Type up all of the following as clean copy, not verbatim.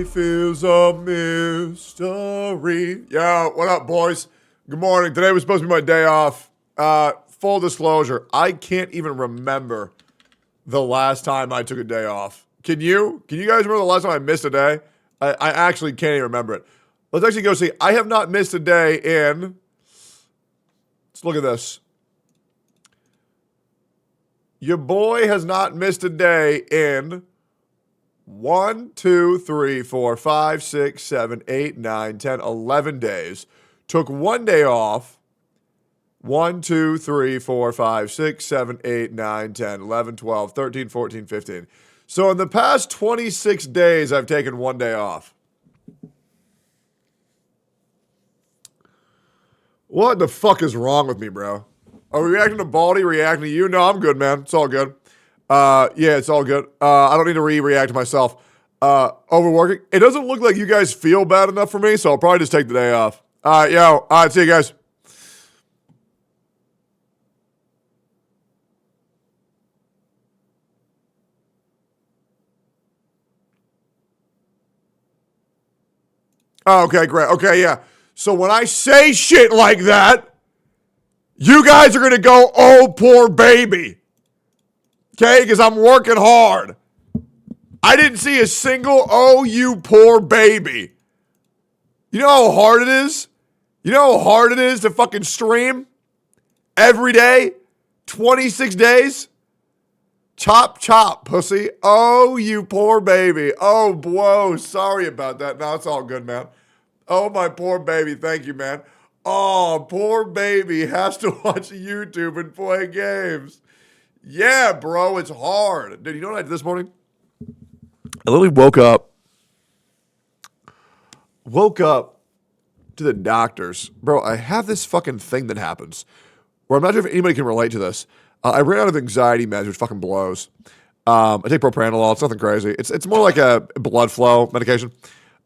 Life is a mystery. Yo, what up, boys? Good morning. Today was supposed to be my day off. Full disclosure, I can't even remember the last time I took a day off. Can you? Can you guys remember the last time I missed a day? I actually can't even remember it. Let's actually go see. I have not missed a day in... Let's look at this. Your boy has not missed a day in 1, 2, 3, 4, 5, 6, 7, 8, 9, 10, 11 days. Took one day off. 1, 2, 3, 4, 5, 6, 7, 8, 9, 10, 11, 12, 13, 14, 15. So in the past 26 days, I've taken one day off. What the fuck is wrong with me, bro? Are we reacting to Baldy, reacting to you? No, I'm good, man. It's all good. Yeah, it's all good. I don't need to react to myself. Overworking. It doesn't look like you guys feel bad enough for me, so I'll probably just take the day off. All right, yo. All right, see you guys. Oh, okay, great. Okay, yeah. So when I say shit like that, you guys are going to go, oh, poor baby. Okay, because I'm working hard. I didn't see a single, oh, you poor baby. You know how hard it is? You know how hard it is to fucking stream every day? 26 days? Chop, chop, pussy. Oh, you poor baby. Oh, whoa, sorry about that. No, it's all good, man. Oh, my poor baby. Thank you, man. Oh, poor baby has to watch YouTube and play games. Yeah, bro, it's hard. Dude, you know what I did this morning? I literally woke up to the doctors. Bro, I have this fucking thing that happens where I'm not sure if anybody can relate to this. I ran out of anxiety meds, which fucking blows. I take propranolol. It's nothing crazy. It's more like a blood flow medication.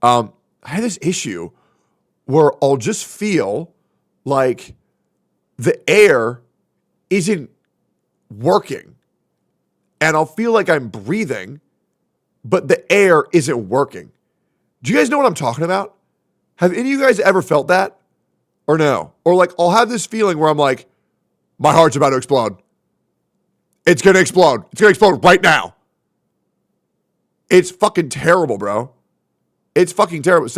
I had this issue where I'll just feel like the air isn't working. And I'll feel like I'm breathing, but the air isn't working. Do you guys know what I'm talking about? Have any of you guys ever felt that? Or no? Or like, I'll have this feeling where I'm like, my heart's about to explode. It's going to explode. It's going to explode right now. It's fucking terrible, bro. It's fucking terrible. It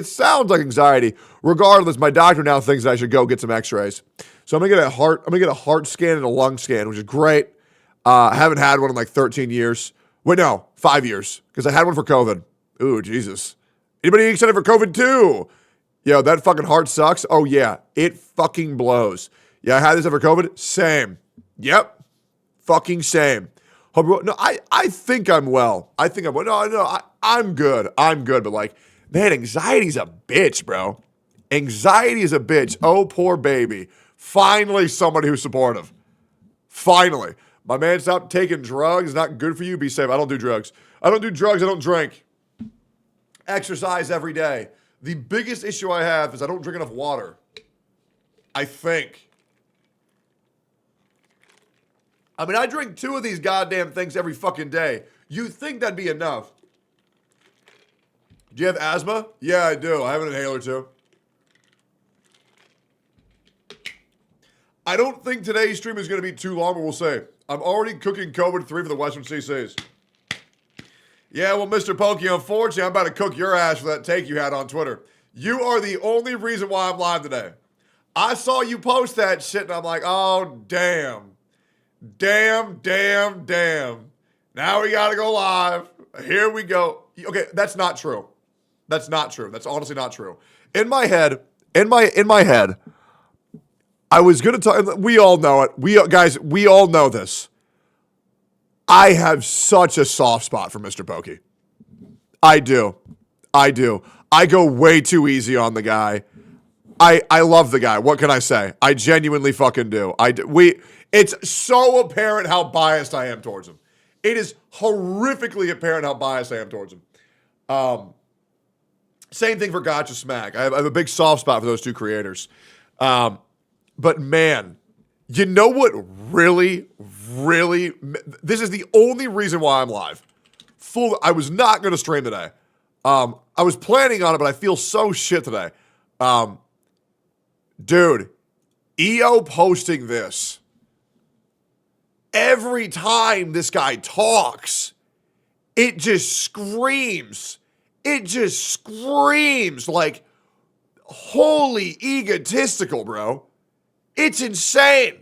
sounds like anxiety. Regardless, my doctor now thinks that I should go get some x-rays. So I'm going to get a heart scan and a lung scan, which is great. I haven't had one in like 13 years. Wait, no, 5 years. Because I had one for COVID. Ooh, Jesus. Anybody excited for COVID too? Yo, that fucking heart sucks. Oh, yeah. It fucking blows. Yeah, I had this for COVID. Same. Yep. Fucking same. No, I think I'm well. I think I'm well. No, I'm good. I'm good. But like, man, anxiety's a bitch, bro. Anxiety is a bitch. Oh, poor baby. Finally, somebody who's supportive. Finally. My man, stop taking drugs. It's not good for you. Be safe. I don't do drugs. I don't do drugs. I don't drink. Exercise every day. The biggest issue I have is I don't drink enough water. I think. I mean, I drink 2 of these goddamn things every fucking day. You think that'd be enough? Do you have asthma? Yeah, I do. I have an inhaler too. I don't think today's stream is going to be too long, but we'll see. I'm already cooking COVID 3 for the Western CCs. Yeah, well, Mr. Pokey, unfortunately, I'm about to cook your ass for that take you had on Twitter. You are the only reason why I'm live today. I saw you post that shit, and I'm like, oh, damn. Damn. Now we got to go live. Here we go. Okay, that's not true. That's not true. That's honestly not true. In my head, I was going to talk. We all know it. We all know this. I have such a soft spot for Mr. Pokey. I do. I go way too easy on the guy. I love the guy. What can I say? I genuinely fucking do. It's so apparent how biased I am towards him. It is horrifically apparent how biased I am towards him. Same thing for Gacha Smack. I have a big soft spot for those two creators. But man, you know what really, this is the only reason why I'm live. I was not going to stream today. I was planning on it, but I feel so shit today. Dude, EO posting this. Every time this guy talks, it just screams. It just screams like wholly egotistical, bro. It's insane.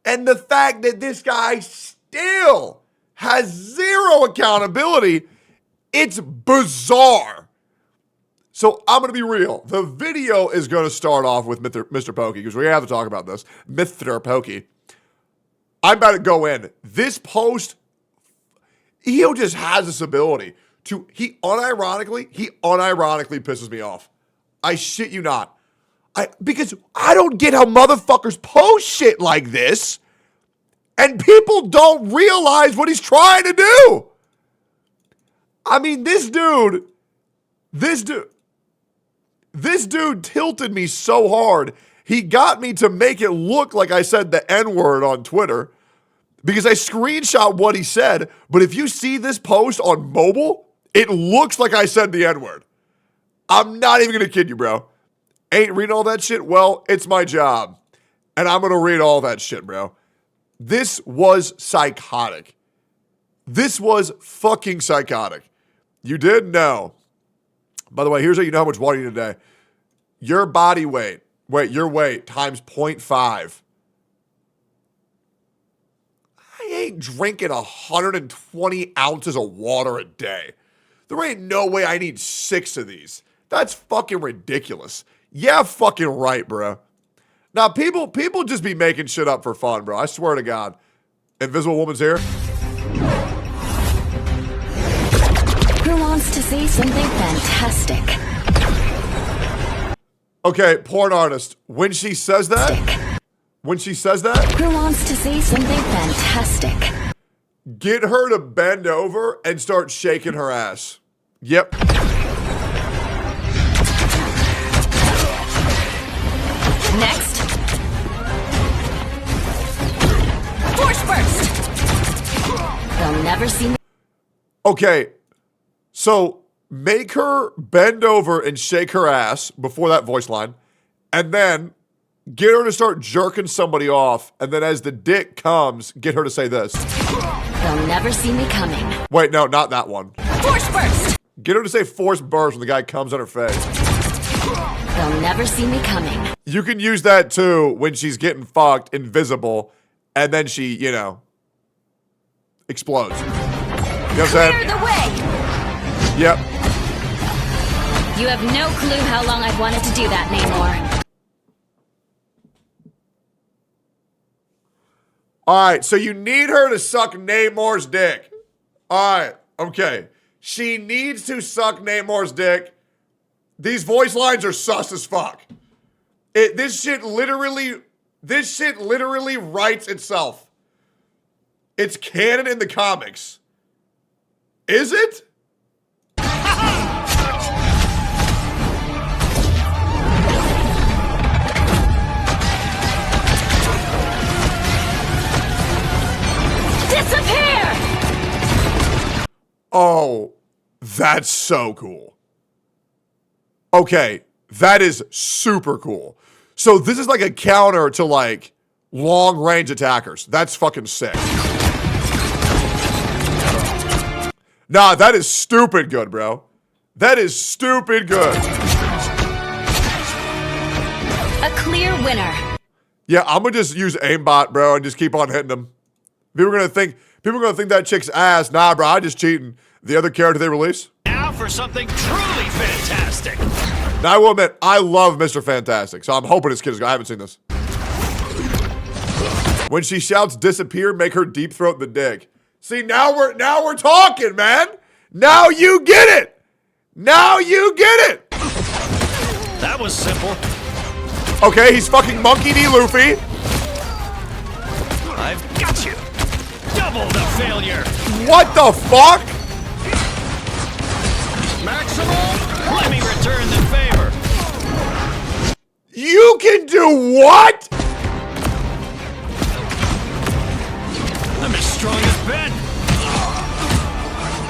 And the fact that this guy still has zero accountability, it's bizarre. So I'm going to be real. The video is going to start off with Mr. Pokey, because we have to talk about this. Mr. Pokey. I'm about to go in. This post, EO just has this ability to, he unironically pisses me off. I shit you not. Because I don't get how motherfuckers post shit like this and people don't realize what he's trying to do. I mean, this dude tilted me so hard. He got me to make it look like I said the N-word on Twitter because I screenshot what he said. But if you see this post on mobile, it looks like I said the N-word. I'm not even going to kid you, bro. Ain't reading all that shit? Well, it's my job. And I'm going to read all that shit, bro. This was psychotic. This was fucking psychotic. You did? No. By the way, here's how you know how much water you need a day. Your body weight, your weight times 0.5. I ain't drinking 120 ounces of water a day. There ain't no way I need 6 of these. That's fucking ridiculous. Yeah, fucking right, bro. Now, people just be making shit up for fun, bro. I swear to God. Invisible Woman's here. Who wants to see something fantastic? Okay, porn artist. When she says that? Who wants to see something fantastic? Get her to bend over and start shaking her ass. Yep. Next. Force burst. They'll never see me. Okay, so make her bend over and shake her ass before that voice line, and then get her to start jerking somebody off, and then as the dick comes, get her to say this. They'll never see me coming. Wait, no, not that one. Force burst. Get her to say force burst when the guy comes on her face. They'll never see me coming. You can use that too when she's getting fucked, invisible, and then she, explodes. You know what I'm saying? Clear the way. Yep. You have no clue how long I've wanted to do that, Namor. All right, so you need her to suck Namor's dick. All right, okay. She needs to suck Namor's dick. These voice lines are sus as fuck. This shit literally writes itself. It's canon in the comics. Is it? Disappear! Oh, that's so cool. Okay, that is super cool. So this is like a counter to like long range attackers. That's fucking sick. Nah, that is stupid good, bro. That is stupid good. A clear winner. Yeah, I'm gonna just use aimbot, bro, and just keep on hitting them. People are gonna think that chick's ass. Nah, bro, I just cheating. The other character they release. Now for something truly fantastic. Now I will admit, I love Mr. Fantastic, so I'm hoping this kid is good. I haven't seen this. When she shouts disappear, make her deep throat the dick. See, now we're talking, man. Now you get it. Now you get it. That was simple. Okay, he's fucking Monkey D. Luffy. I've got you. Double the failure. What the fuck? Maximum. Let me return the favor. You can do what? I'm as strong as Ben.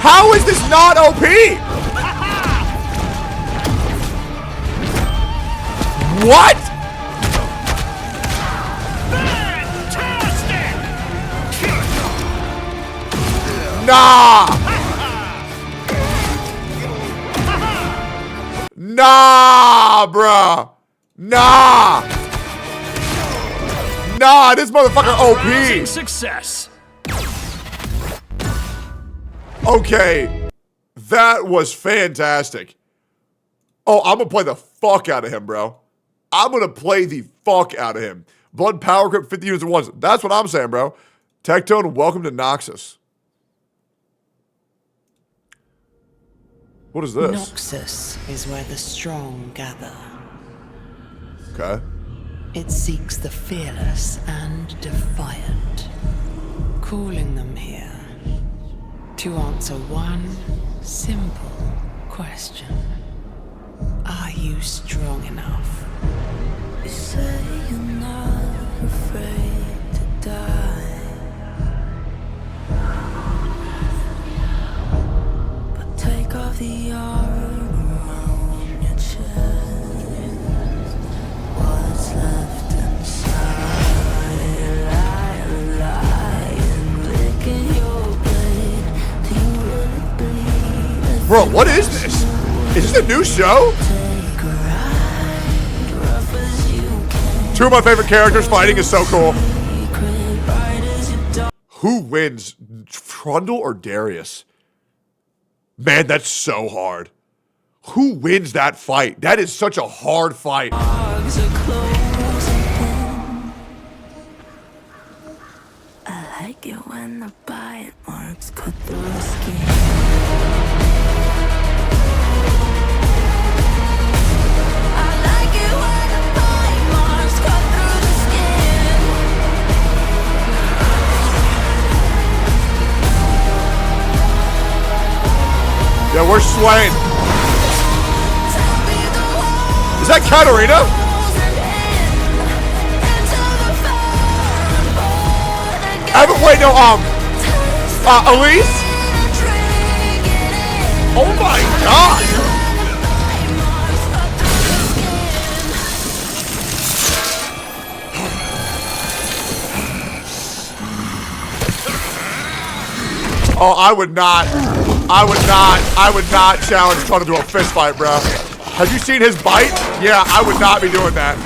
How is this not OP? What? Fantastic! Nah! Nah, bruh! Nah! Nah, this motherfucker Rousing OP! success. Okay, that was fantastic. Oh, I'm gonna play the fuck out of him, bro. I'm gonna play the fuck out of him. Blood power grip 50 units at once. That's what I'm saying, bro. Tectone, welcome to Noxus. What is this? Noxus is where the strong gather. Okay. It seeks the fearless and defiant, calling them here to answer one simple question. Are you strong enough? You say you're not afraid to die, but take off the armor around your chest. What's left inside? Lying, licking your blade. Do you really bleed? Bro, what is this? Is this a new show? Take a ride, rough as you can. Two of my favorite characters fighting is so cool. Secret right as you don't. Who wins, Trundle or Darius? Man, that's so hard. Who wins that fight? That is such a hard fight. Arms are closing in. I like it when the bite marks cut through the skin. I like it when the bite marks cut through the skin. Yeah, we're swaying. Tell me the Is that Katarina? Wait, no, Elise? Oh my god! Oh, I would not challenge Tron to a fist fight, bro. Have you seen his bite? Yeah, I would not be doing that.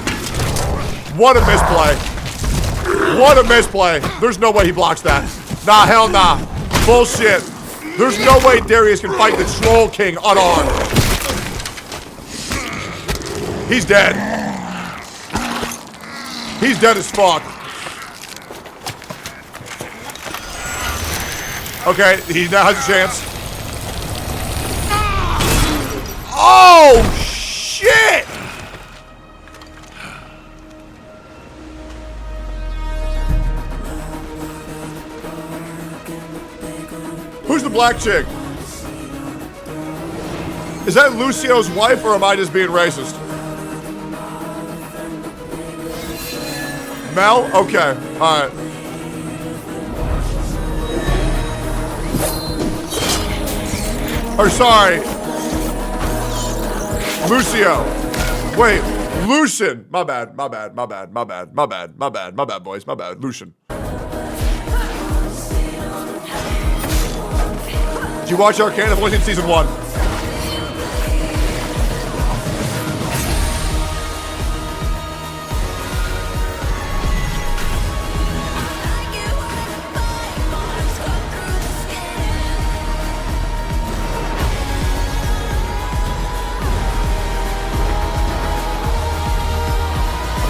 What a misplay. What a misplay. There's no way he blocks that. Nah, hell nah. Bullshit. There's no way Darius can fight the Troll King unarmed. He's dead. He's dead as fuck. Okay, he now has a chance. Oh, shit! Who's the black chick? Is that Lucio's wife, or am I just being racist? Mel? Okay, alright. Or sorry. Lucio. Wait, Lucian. My bad, my bad, my bad, my bad, my bad, my bad, my bad, boys, my bad. Lucian. Did you watch Arcane? I've only seen season 1.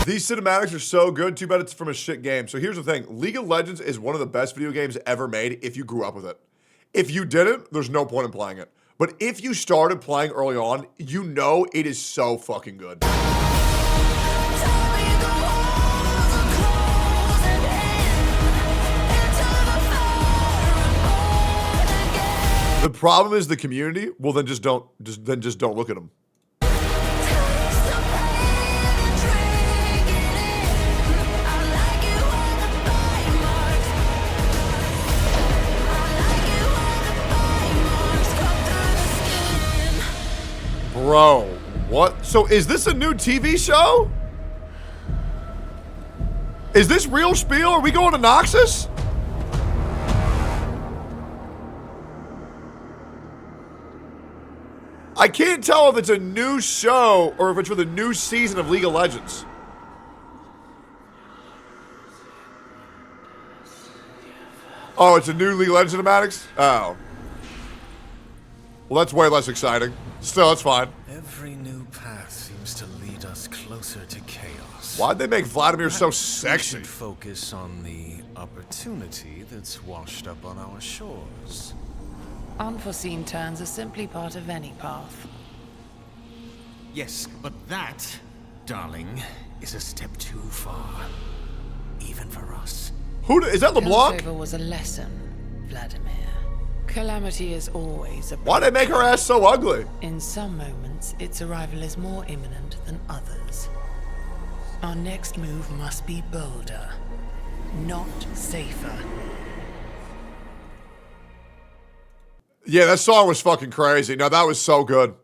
These cinematics are so good, too bad it's from a shit game. So here's the thing. League of Legends is one of the best video games ever made if you grew up with it. If you didn't, there's no point in playing it. But if you started playing early on, you know it is so fucking good. The problem is the community. Well, then just don't look at them. Bro, what? So is this a new TV show? Is this real spiel? Are we going to Noxus? I can't tell if it's a new show or if it's for the new season of League of Legends. Oh, it's a new League of Legends cinematics? Oh. Well, that's way less exciting. Still, that's fine. Every new path seems to lead us closer to chaos. Why'd they make Vladimir so We sexy? should focus on the opportunity that's washed up on our shores. Unforeseen turns are simply part of any path. Yes, but that, darling, is a step too far. Even for us. Is that LeBlanc? Piltover was a lesson, Vladimir. Calamity is always a Why'd they make her ass so ugly? In some moments, its arrival is more imminent than others. Our next move must be bolder, not safer. Yeah, that song was fucking crazy. No, that was so good.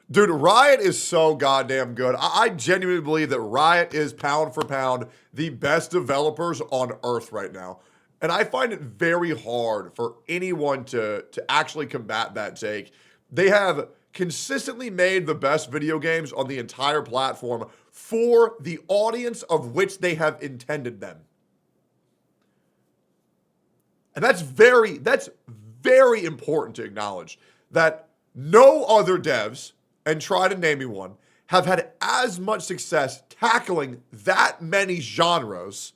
Dude, Riot is so goddamn good. I genuinely believe that Riot is, pound for pound, the best developers on Earth right now. And I find it very hard for anyone to actually combat that take. They have consistently made the best video games on the entire platform for the audience of which they have intended them. And that's very important to acknowledge that no other devs, and try to name me one, have had as much success tackling that many genres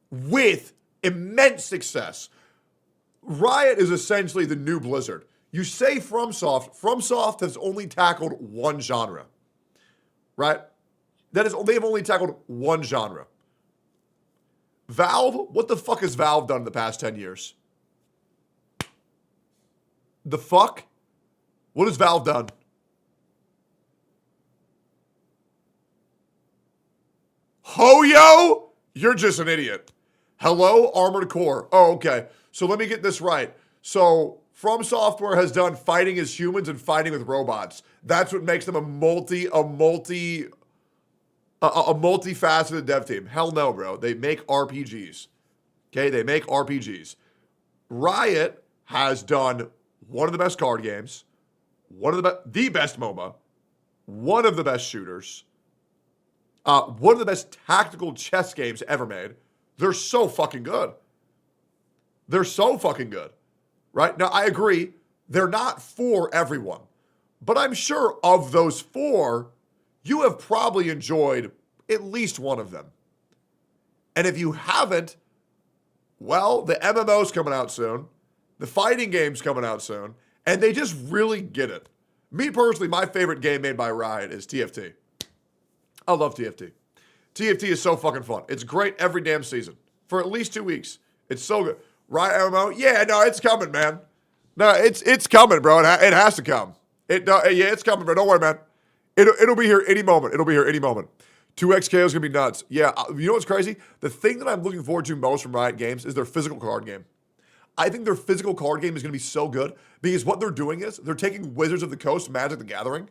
with immense success. Riot is essentially the new Blizzard. You say FromSoft has only tackled one genre, right? They've only tackled one genre. Valve, what the fuck has Valve done in the past 10 years? The fuck? What has Valve done? Ho-yo? You're just an idiot. Hello, Armored Core. Oh, okay. So let me get this right. So From Software has done fighting as humans and fighting with robots. That's what makes them a multifaceted dev team. Hell no, bro. They make RPGs. Okay, they make RPGs. Riot has done one of the best card games, the best MOBA, one of the best shooters, one of the best tactical chess games ever made. They're so fucking good. They're so fucking good. Right? Now, I agree, they're not for everyone. But I'm sure of those four, you have probably enjoyed at least one of them. And if you haven't, well, the MMO's coming out soon. The fighting game's coming out soon. And they just really get it. Me personally, my favorite game made by Riot is TFT. I love TFT. TFT is so fucking fun. It's great every damn season. For at least 2 weeks. It's so good. Riot MMO? Yeah, no, it's coming, man. No, it's coming, bro. It has to come. It's coming, bro. Don't worry, man. It'll be here any moment. 2XKO is going to be nuts. Yeah, you know what's crazy? The thing that I'm looking forward to most from Riot Games is their physical card game. I think their physical card game is going to be so good because what they're doing is they're taking Wizards of the Coast Magic the Gathering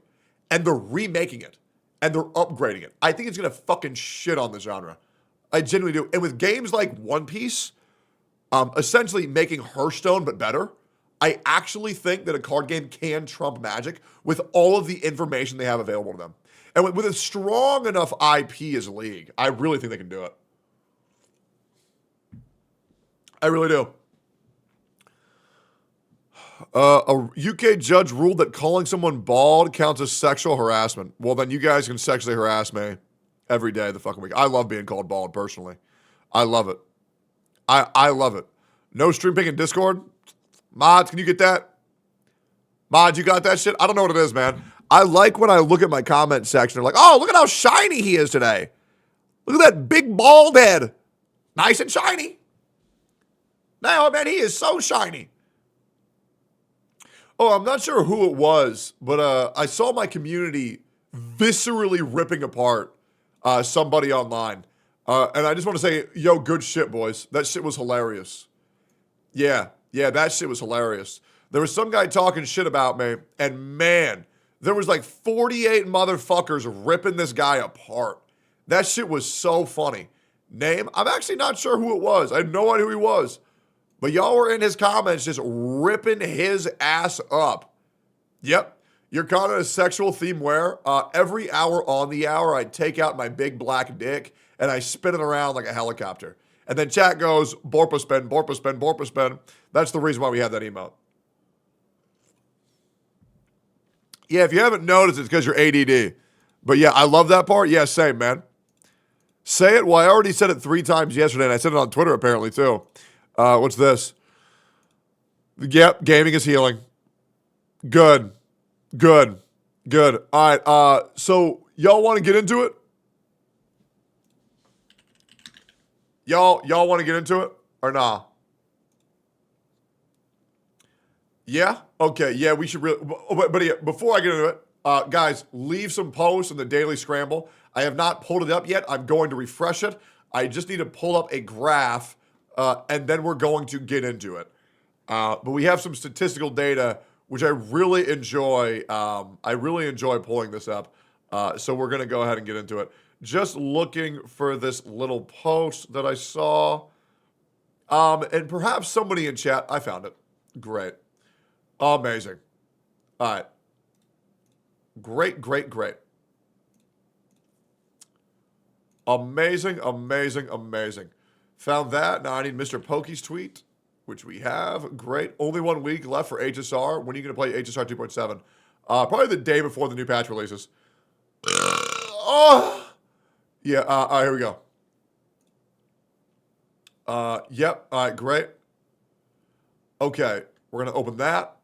and they're remaking it and they're upgrading it. I think it's going to fucking shit on the genre. I genuinely do. And with games like One Piece, essentially making Hearthstone but better, I actually think that a card game can trump Magic with all of the information they have available to them. And with a strong enough IP as League, I really think they can do it. I really do. A UK judge ruled that calling someone bald counts as sexual harassment. Well, then you guys can sexually harass me every day of the fucking week. I love being called bald, personally. I love it. I love it. No stream ping in Discord? Mods, can you get that? Mods, you got that shit? I don't know what it is, man. I like when I look at my comment section. They're like, oh, look at how shiny he is today. Look at that big bald head. Nice and shiny. Now, man, he is so shiny. Oh, I'm not sure who it was, but I saw my community viscerally ripping apart somebody online. And I just want to say, yo, good shit, boys. That shit was hilarious. Yeah, that shit was hilarious. There was some guy talking shit about me, and man, there was like 48 motherfuckers ripping this guy apart. That shit was so funny. name. I'm actually not sure who it was. I had no idea who he was. But y'all were in his comments just ripping his ass up. Yep. You're caught in a sexual theme where every hour on the hour, I take out my big black dick and I spin it around like a helicopter. And then chat goes, Borpaspin, Borpaspin, Borpaspin. That's the reason why we have that emote. Yeah, if you haven't noticed, it's because you're ADD. But yeah, I love that part. Yeah, same, man. Say it. Well, I already said it 3 times yesterday, and I said it on Twitter apparently too. What's this? Yep, gaming is healing. Good. Good. Good. All right. So y'all want to get into it? Y'all want to get into it or nah? Yeah? Okay. Yeah, we should really. But yeah, before I get into it, guys, leave some posts in the Daily Scramble. I have not pulled it up yet. I'm going to refresh it. I just need to pull up a graph, and then we're going to get into it. But we have some statistical data, which I really enjoy. I really enjoy pulling this up. So we're going to go ahead and get into it. Just looking for this little post that I saw. And perhaps somebody in chat. I found it. Great. Amazing. All right. Great, great, great. Amazing, amazing, amazing. Found that. Now I need Mr. Pokey's tweet, which we have. Great. Only 1 week left for HSR. When are you going to play HSR 2.7? Probably the day before the new patch releases. Oh! Yeah, all right, here we go. Yep, all right, great. Okay, we're going to open that.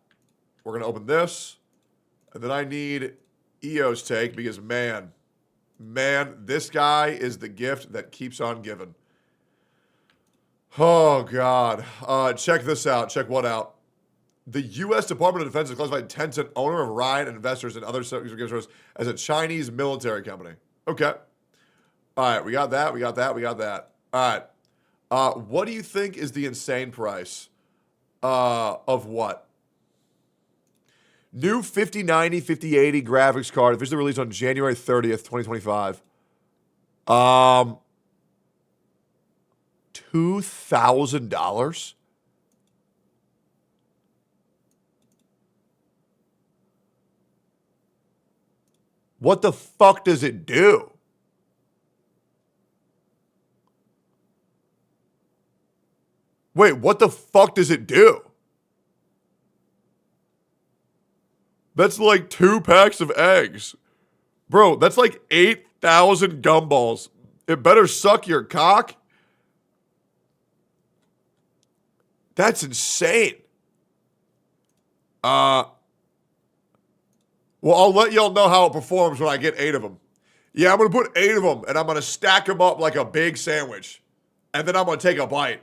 We're going to open this. And then I need EO's take because, man, this guy is the gift that keeps on giving. Oh, God. Check this out. Check what out? The U.S. Department of Defense has classified Tencent, owner of Riot and investors in other sectors, as a Chinese military company. Okay. All right, we got that. We got that. We got that. All right. What do you think is the insane price of what? New 5090, 5080 graphics card, officially released on January 30th, 2025. $2,000? What the fuck does it do? Wait, what the fuck does it do? That's like 2 packs of eggs. Bro, that's like 8,000 gumballs. It better suck your cock. That's insane. Well, I'll let y'all know how it performs when I get 8 of them. Yeah, I'm going to put 8 of them, and I'm going to stack them up like a big sandwich. And then I'm going to take a bite.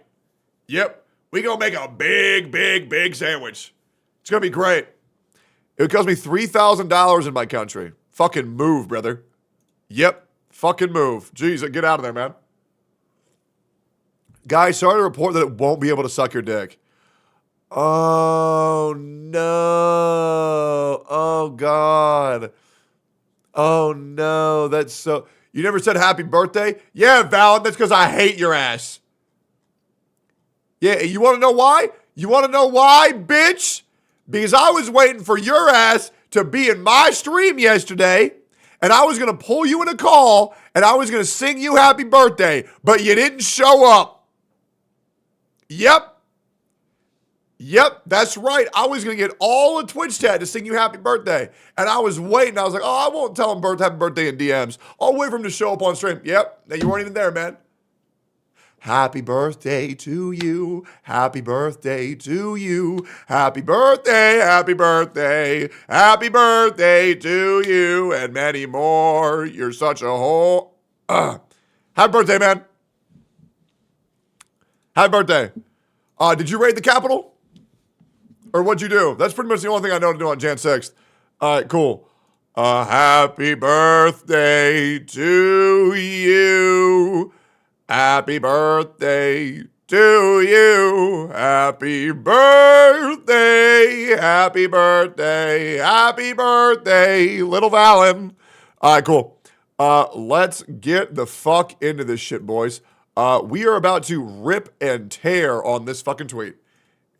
Yep, we going to make a big, big, big sandwich. It's going to be great. It would cost me $3,000 in my country. Fucking move, brother. Yep, fucking move. Jeez, get out of there, man. Guys, sorry to report that it won't be able to suck your dick. Oh, no. Oh, God. Oh, no. That's so... You never said happy birthday? Yeah, Valid, that's because I hate your ass. Yeah, you want to know why? You want to know why, bitch? Because I was waiting for your ass to be in my stream yesterday, and I was going to pull you in a call, and I was going to sing you happy birthday, but you didn't show up. Yep. Yep, that's right. I was going to get all the Twitch chat to sing you happy birthday, and I was waiting. I was like, oh, I won't tell him happy birthday in DMs. I'll wait for him to show up on stream. Yep, now you weren't even there, man. Happy birthday to you. Happy birthday to you. Happy birthday, happy birthday. Happy birthday to you and many more. You're such a whole... Happy birthday, man. Happy birthday. Did you raid the Capitol? Or what'd you do? That's pretty much the only thing I know to do on Jan 6th. All right, cool. Happy birthday to you. Happy birthday to you. Happy birthday. Happy birthday. Happy birthday, little Valen. All right, cool. Let's get the fuck into this shit, boys. We are about to rip and tear on this fucking tweet.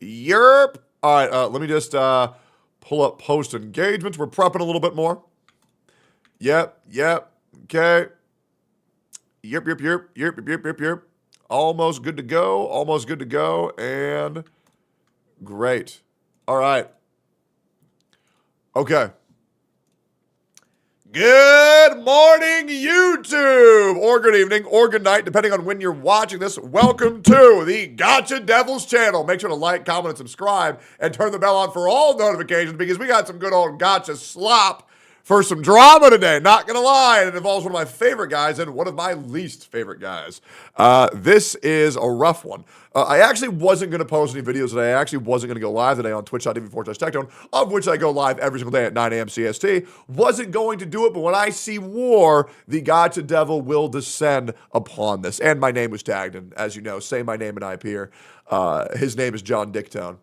Yerp. All right, let me just pull up post engagements. We're prepping a little bit more. Yep. Okay. Yep. Almost good to go. And great. All right. Okay. Good morning, YouTube, or good evening, or good night, depending on when you're watching this. Welcome to the Gacha Devils channel. Make sure to like, comment, and subscribe, and turn the bell on for all notifications because we got some good old Gacha slop for some drama today. Not gonna lie, it involves one of my favorite guys and one of my least favorite guys. This is a rough one. I actually wasn't gonna post any videos today. I actually wasn't gonna go live today on twitch.tv/Tectone, of which I go live every single day at 9 a.m. CST. Wasn't going to do it, but when I see war, the Gacha Devil will descend upon this. And my name was tagged, and as you know, say my name and IP here. His name is John Tectone.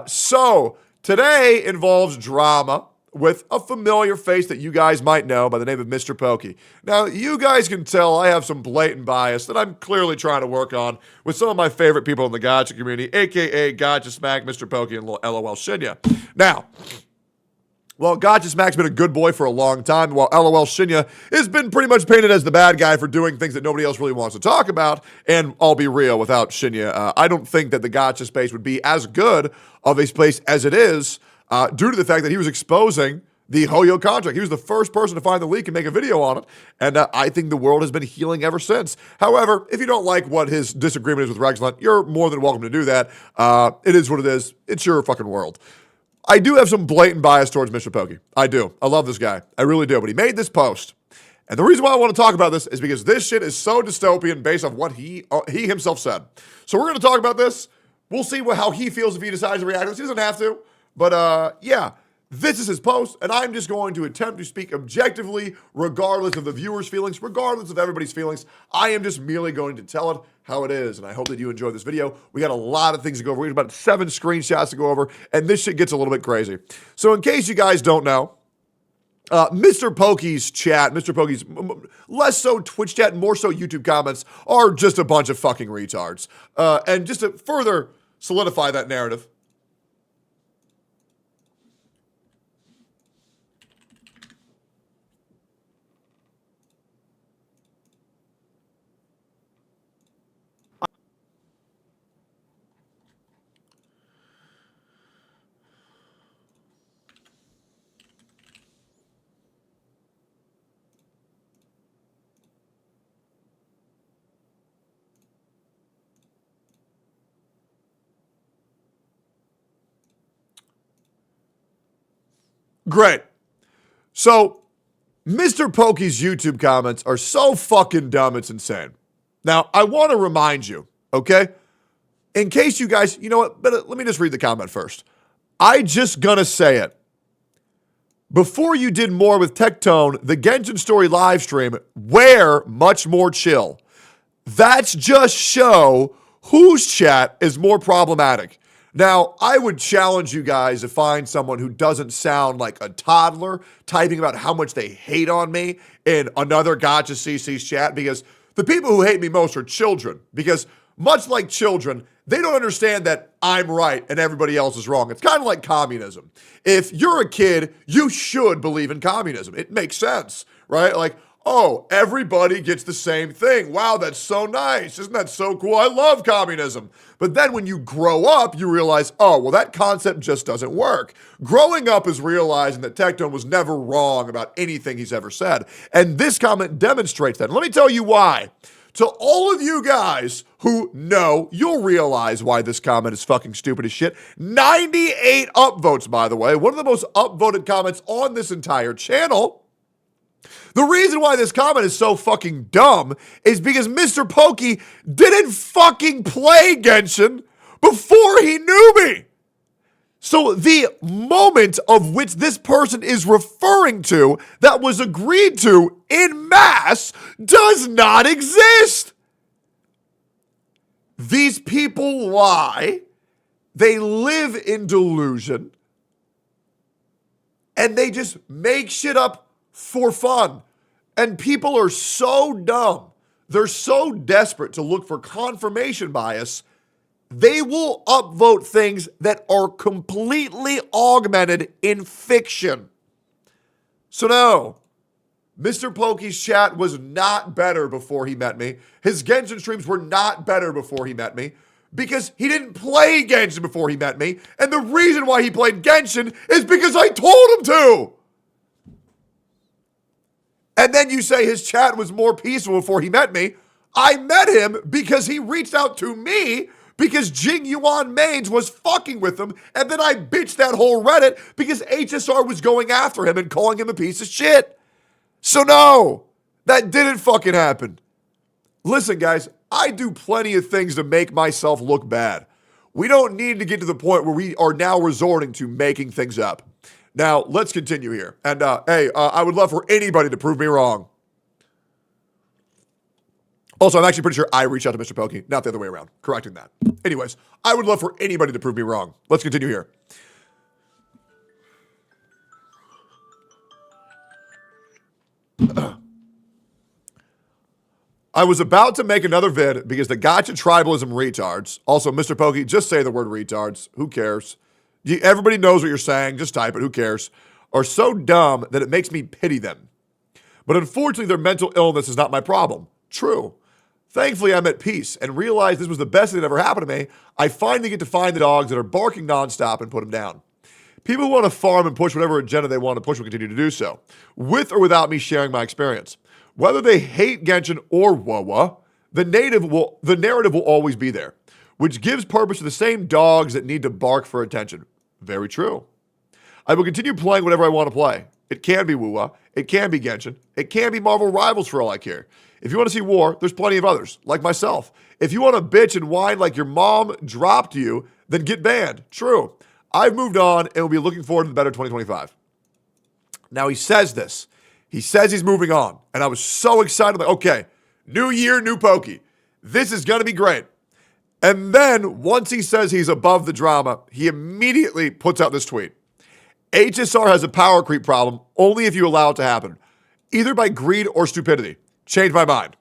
So today involves drama with a familiar face that you guys might know by the name of Mr. Pokey. Now, you guys can tell I have some blatant bias that I'm clearly trying to work on with some of my favorite people in the Gacha community, a.k.a. Gacha Smack, Mr. Pokey, and LOL Shinya. Now, well, Gacha Smack's been a good boy for a long time, while LOL Shinya has been pretty much painted as the bad guy for doing things that nobody else really wants to talk about. And I'll be real, without Shinya, I don't think that the Gacha space would be as good of a space as it is, due to the fact that he was exposing the Hoyo contract. He was the first person to find the leak and make a video on it, and I think the world has been healing ever since. However, if you don't like what his disagreement is with Rexlant, you're more than welcome to do that. It is what it is. It's your fucking world. I do have some blatant bias towards Mr. Pokey. I do. I love this guy. I really do. But he made this post. And the reason why I want to talk about this is because this shit is so dystopian based on what he himself said. So we're going to talk about this. We'll see how he feels if he decides to react. He doesn't have to. But yeah, this is his post, and I'm just going to attempt to speak objectively, regardless of the viewers' feelings, regardless of everybody's feelings. I am just merely going to tell it how it is, and I hope that you enjoyed this video. We got a lot of things to go over. We have about 7 screenshots to go over, and this shit gets a little bit crazy. So in case you guys don't know, Mr. Pokey's chat, Mr. Pokey's less so Twitch chat, more so YouTube comments, are just a bunch of fucking retards. And just to further solidify that narrative, great. So, Mr. Pokey's YouTube comments are so fucking dumb, it's insane. Now, I want to remind you, okay? In case you guys, you know what, but let me just read the comment first. I just gonna say it. Before you did more with Tectone, the Genshin story live stream, where much more chill. That's just show whose chat is more problematic. Now, I would challenge you guys to find someone who doesn't sound like a toddler typing about how much they hate on me in another Gacha CC's chat, because the people who hate me most are children, because much like children, they don't understand that I'm right and everybody else is wrong. It's kind of like communism. If you're a kid, you should believe in communism. It makes sense, right? Like, oh, everybody gets the same thing. Wow, that's so nice. Isn't that so cool? I love communism. But then when you grow up, you realize, oh, well, that concept just doesn't work. Growing up is realizing that Tectone was never wrong about anything he's ever said. And this comment demonstrates that. And let me tell you why. To all of you guys who know, you'll realize why this comment is fucking stupid as shit. 98 upvotes, by the way. One of the most upvoted comments on this entire channel. The reason why this comment is so fucking dumb is because Mr. Pokey didn't fucking play Genshin before he knew me. So the moment of which this person is referring to that was agreed to in mass does not exist. These people lie. They live in delusion. And they just make shit up for fun. And people are so dumb They're so desperate to look for confirmation bias, they will upvote things that are completely augmented in fiction. So no, Mr. Pokey's chat was not better before he met me. His Genshin streams were not better before he met me because he didn't play Genshin before he met me. And the reason why he played Genshin is because I told him to. And then you say his chat was more peaceful before he met me. I met him because he reached out to me because Jing Yuan Mains was fucking with him. And then I bitched that whole Reddit because HSR was going after him and calling him a piece of shit. So no, that didn't fucking happen. Listen, guys, I do plenty of things to make myself look bad. We don't need to get to the point where we are now resorting to making things up. Now, let's continue here. And I would love for anybody to prove me wrong. Also, I'm actually pretty sure I reached out to Mr. Pokey, not the other way around. Correcting that. Anyways, I would love for anybody to prove me wrong. Let's continue here. I was about to make another vid because the Gacha tribalism retards. Also, Mr. Pokey, just say the word retards. Who cares? Everybody knows what you're saying. Just type it. Who cares? Are so dumb that it makes me pity them. But unfortunately, their mental illness is not my problem. True. Thankfully, I'm at peace and realized this was the best thing that ever happened to me. I finally get to find the dogs that are barking nonstop and put them down. People who want to farm and push whatever agenda they want to push will continue to do so, with or without me sharing my experience. Whether they hate Genshin or WoWa, the narrative will always be there, which gives purpose to the same dogs that need to bark for attention. Very true. I will continue playing whatever I want to play. It can be WoWa, it can be Genshin, it can be Marvel Rivals for all I care. If you want to see war, there's plenty of others, like myself. If you want to bitch and whine like your mom dropped you, then get banned. True. I've moved on and will be looking forward to the better 2025. Now he says this. He says he's moving on. And I was so excited. Like, okay, new year, new Pokey. This is going to be great. And then once he says he's above the drama, he immediately puts out this tweet. HSR has a power creep problem only if you allow it to happen, either by greed or stupidity. Change my mind.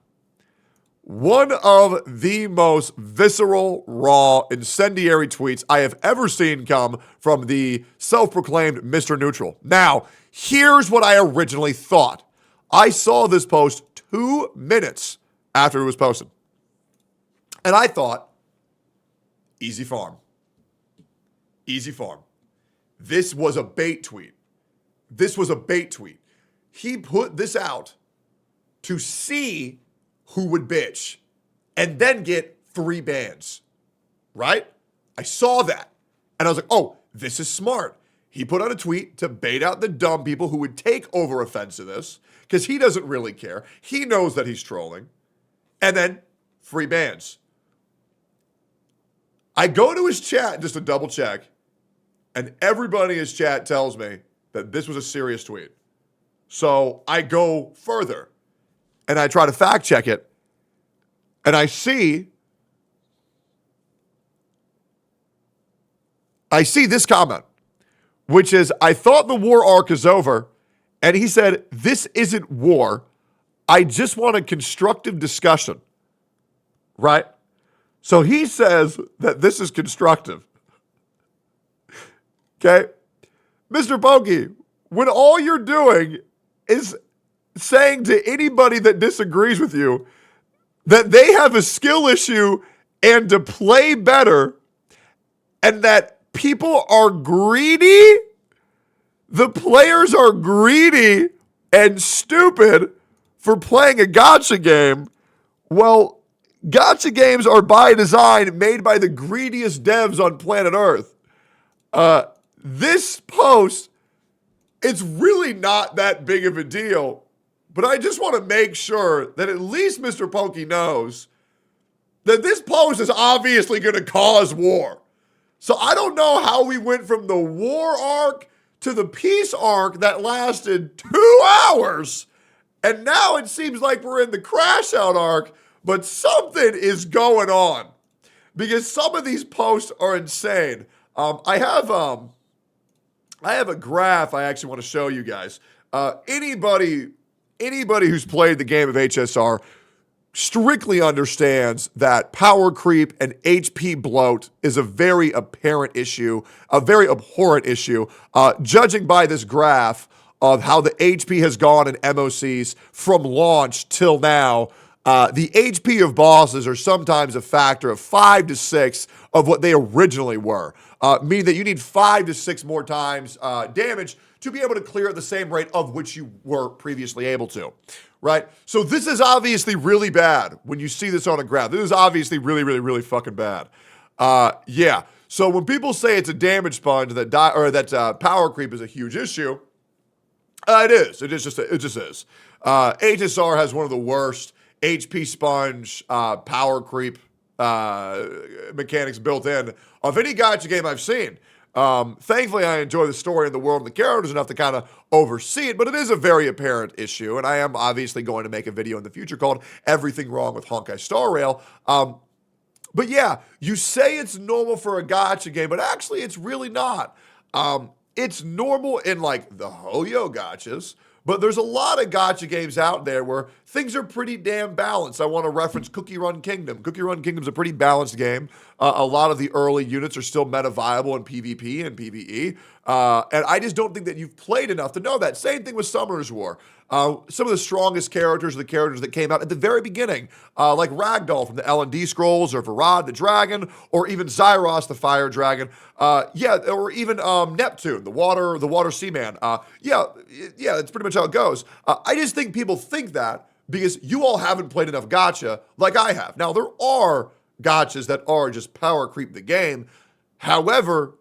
One of the most visceral, raw, incendiary tweets I have ever seen come from the self-proclaimed Mr. Neutral. Now, here's what I originally thought. I saw this post 2 minutes after it was posted. And I thought, easy farm. Easy farm. This was a bait tweet. This was a bait tweet. He put this out to see who would bitch and then get 3 bans, right? I saw that and I was like, oh, this is smart. He put out a tweet to bait out the dumb people who would take over offense to this because he doesn't really care. He knows that he's trolling. And then 3 bans. I go to his chat just to double check, and everybody in his chat tells me that this was a serious tweet. So I go further and I try to fact check it, and I see this comment, which is, I thought the war arc is over, and he said, this isn't war. I just want a constructive discussion, right? So he says that this is constructive. Okay? Mr. Pokey, when all you're doing is saying to anybody that disagrees with you that they have a skill issue and to play better, and that people are greedy, the players are greedy and stupid for playing a gacha game. Well, gacha games are by design made by the greediest devs on planet Earth. This post, it's really not that big of a deal, but I just want to make sure that at least Mr. Pokey knows that this post is obviously going to cause war. So I don't know how we went from the war arc to the peace arc that lasted 2 hours, and now it seems like we're in the crash out arc, but something is going on because some of these posts are insane. I have a graph I actually want to show you guys. Anybody who's played the game of HSR strictly understands that power creep and HP bloat is a very apparent issue, a very abhorrent issue, judging by this graph of how the HP has gone in MOCs from launch till now. The HP of bosses are sometimes a factor of 5 to 6 of what they originally were, meaning that you need 5 to 6 more times damage to be able to clear at the same rate of which you were previously able to, right? So this is obviously really bad when you see this on a graph. This is obviously really, really, really fucking bad. Yeah. So when people say it's a damage sponge that power creep is a huge issue, it is. It just is. HSR has one of the worst HP sponge power creep mechanics built in of any gacha game I've seen. Thankfully, I enjoy the story and the world and the characters enough to kind of oversee it, but it is a very apparent issue, and I am obviously going to make a video in the future called Everything Wrong with Honkai Star Rail. But yeah, you say it's normal for a gacha game, but actually it's really not. It's normal in like the Hoyo gachas, but there's a lot of gacha games out there where things are pretty damn balanced. I want to reference Cookie Run Kingdom. Cookie Run Kingdom's a pretty balanced game. A lot of the early units are still meta viable in PvP and PvE. And I just don't think that you've played enough to know that. Same thing with Summoner's War. Some of the strongest characters are the characters that came out at the very beginning, like Ragdoll from the L&D Scrolls, or Varad the Dragon, or even Zyros the Fire Dragon. Or even Neptune, the Water Seaman. That's pretty much how it goes. I just think people think that because you all haven't played enough gacha like I have. Now, there are gachas that are just power creep the game. However,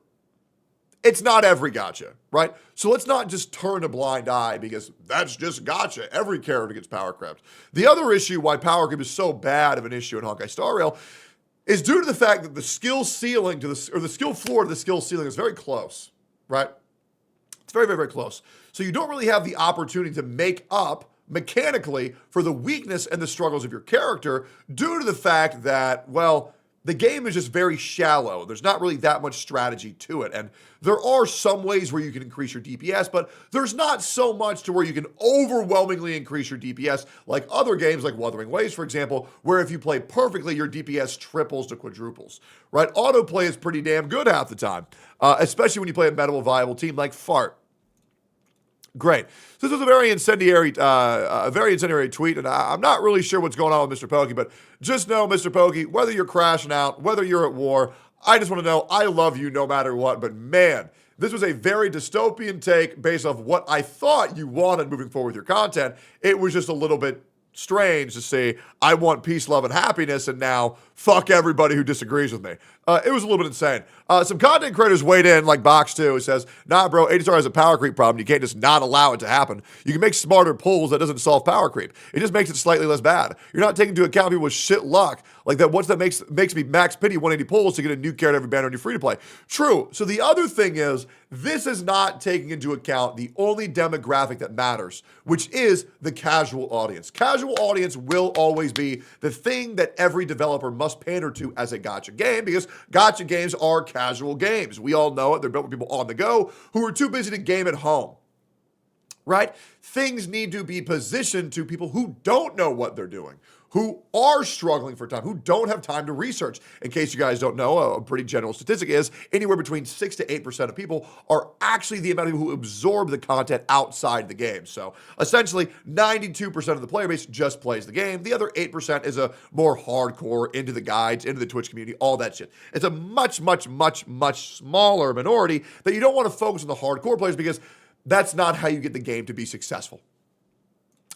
it's not every gacha, right? So let's not just turn a blind eye because that's just gacha. Every character gets power crept. The other issue why power creep is so bad of an issue in Honkai Star Rail is due to the fact that the skill ceiling to the skill floor to the skill ceiling is very close, right? It's very, very, very close. So you don't really have the opportunity to make up mechanically for the weakness and the struggles of your character due to the fact that, well, the game is just very shallow. There's not really that much strategy to it. And there are some ways where you can increase your DPS, but there's not so much to where you can overwhelmingly increase your DPS like other games like Wuthering Waves, for example, where if you play perfectly, your DPS triples to quadruples, right? Autoplay is pretty damn good half the time, especially when you play a meta viable team like Fart. Great. So this was a very incendiary tweet, and I'm not really sure what's going on with Mr. Pokey, but just know, Mr. Pokey, whether you're crashing out, whether you're at war, I just want to know I love you no matter what, but man, this was a very dystopian take based off what I thought you wanted moving forward with your content. It was just a little bit strange to see I want peace, love, and happiness, and now fuck everybody who disagrees with me. It was a little bit insane. Some content creators weighed in, like Box2, who says, nah, bro, HSR has a power creep problem. You can't just not allow it to happen. You can make smarter pulls that doesn't solve power creep. It just makes it slightly less bad. You're not taking into account people with shit luck, like that once that makes me max pity 180 pulls to get a new character every banner on your free-to-play. True. So the other thing is, this is not taking into account the only demographic that matters, which is the casual audience. Casual audience will always be the thing that every developer must pander to as a gacha game, because gacha games are casual games. We all know it. They're built for people on the go who are too busy to game at home, right? Things need to be positioned to people who don't know what they're doing, who are struggling for time, who don't have time to research. In case you guys don't know, a pretty general statistic is anywhere between 6 to 8% of people are actually the amount of people who absorb the content outside the game. So essentially, 92% of the player base just plays the game. The other 8% is a more hardcore, into the guides, into the Twitch community, all that shit. It's a much, much, much, much smaller minority that you don't want to focus on the hardcore players because that's not how you get the game to be successful.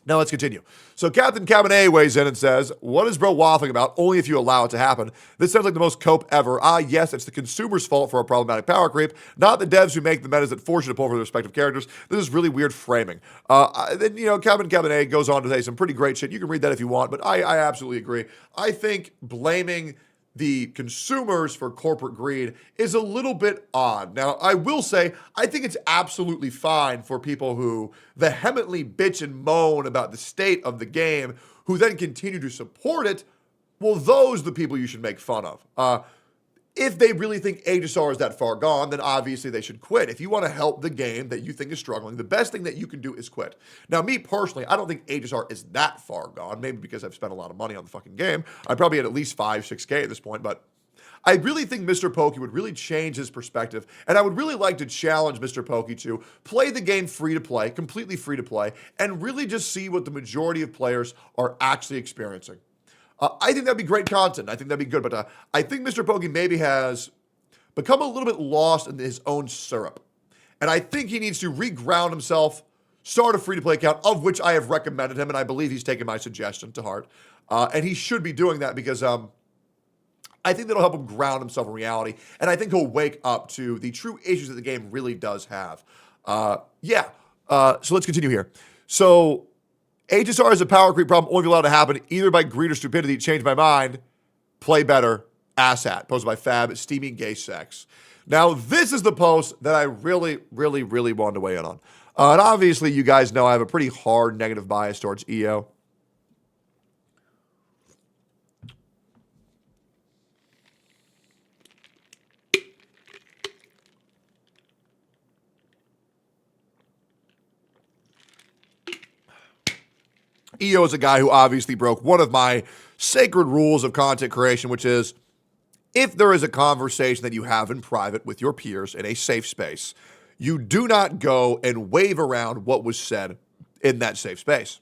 Now let's continue. So Captain Cabernet weighs in and says, what is bro waffling about? Only if you allow it to happen. This sounds like the most cope ever. Yes, it's the consumer's fault for a problematic power creep, not the devs who make the metas that force you to pull for their respective characters. This is really weird framing. Then, Captain Cabernet goes on to say some pretty great shit. You can read that if you want, but I absolutely agree. I think blaming the consumers for corporate greed is a little bit odd. Now, I will say, I think it's absolutely fine for people who vehemently bitch and moan about the state of the game, who then continue to support it. Well, those are the people you should make fun of. If they really think HSR is that far gone, then obviously they should quit. If you want to help the game that you think is struggling, the best thing that you can do is quit. Now, me personally, I don't think HSR is that far gone, maybe because I've spent a lot of money on the fucking game. I'm probably at least 5, 6K at this point, but I really think Mr. Pokey would really change his perspective, and I would really like to challenge Mr. Pokey to play the game free to play, completely free to play, and really just see what the majority of players are actually experiencing. I think that'd be great content. I think that'd be good, but I think Mr. Pokey maybe has become a little bit lost in his own syrup. And I think he needs to reground himself, start a free-to-play account, of which I have recommended him, and I believe he's taken my suggestion to heart. And he should be doing that because I think that'll help him ground himself in reality, and I think he'll wake up to the true issues that the game really does have. So let's continue here. So HSR is a power creep problem only allowed to happen either by greed or stupidity. Change my mind. Play better. Asshat. Posted by Fab. Steaming gay sex. Now, this is the post that I really, really, really wanted to weigh in on. And obviously, you guys know I have a pretty hard negative bias towards EO. EO is a guy who obviously broke one of my sacred rules of content creation, which is if there is a conversation that you have in private with your peers in a safe space, you do not go and wave around what was said in that safe space.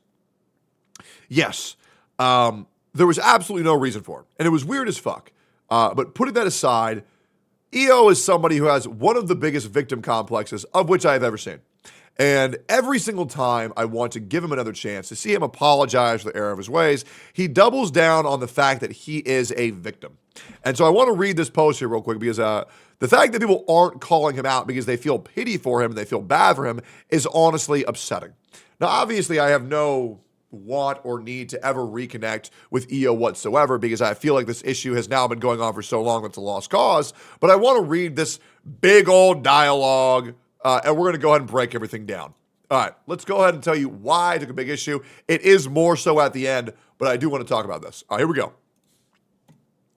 Yes, there was absolutely no reason for it, and it was weird as fuck. But putting that aside, EO is somebody who has one of the biggest victim complexes of which I have ever seen. And every single time I want to give him another chance to see him apologize for the error of his ways, he doubles down on the fact that he is a victim. And so I want to read this post here real quick because the fact that people aren't calling him out because they feel pity for him and they feel bad for him is honestly upsetting. Now, obviously, I have no want or need to ever reconnect with EO whatsoever because I feel like this issue has now been going on for so long that it's a lost cause. But I want to read this big old dialogue. And we're going to go ahead and break everything down. All right, let's go ahead and tell you why I took a big issue. It is more so at the end, but I do want to talk about this. All right, here we go.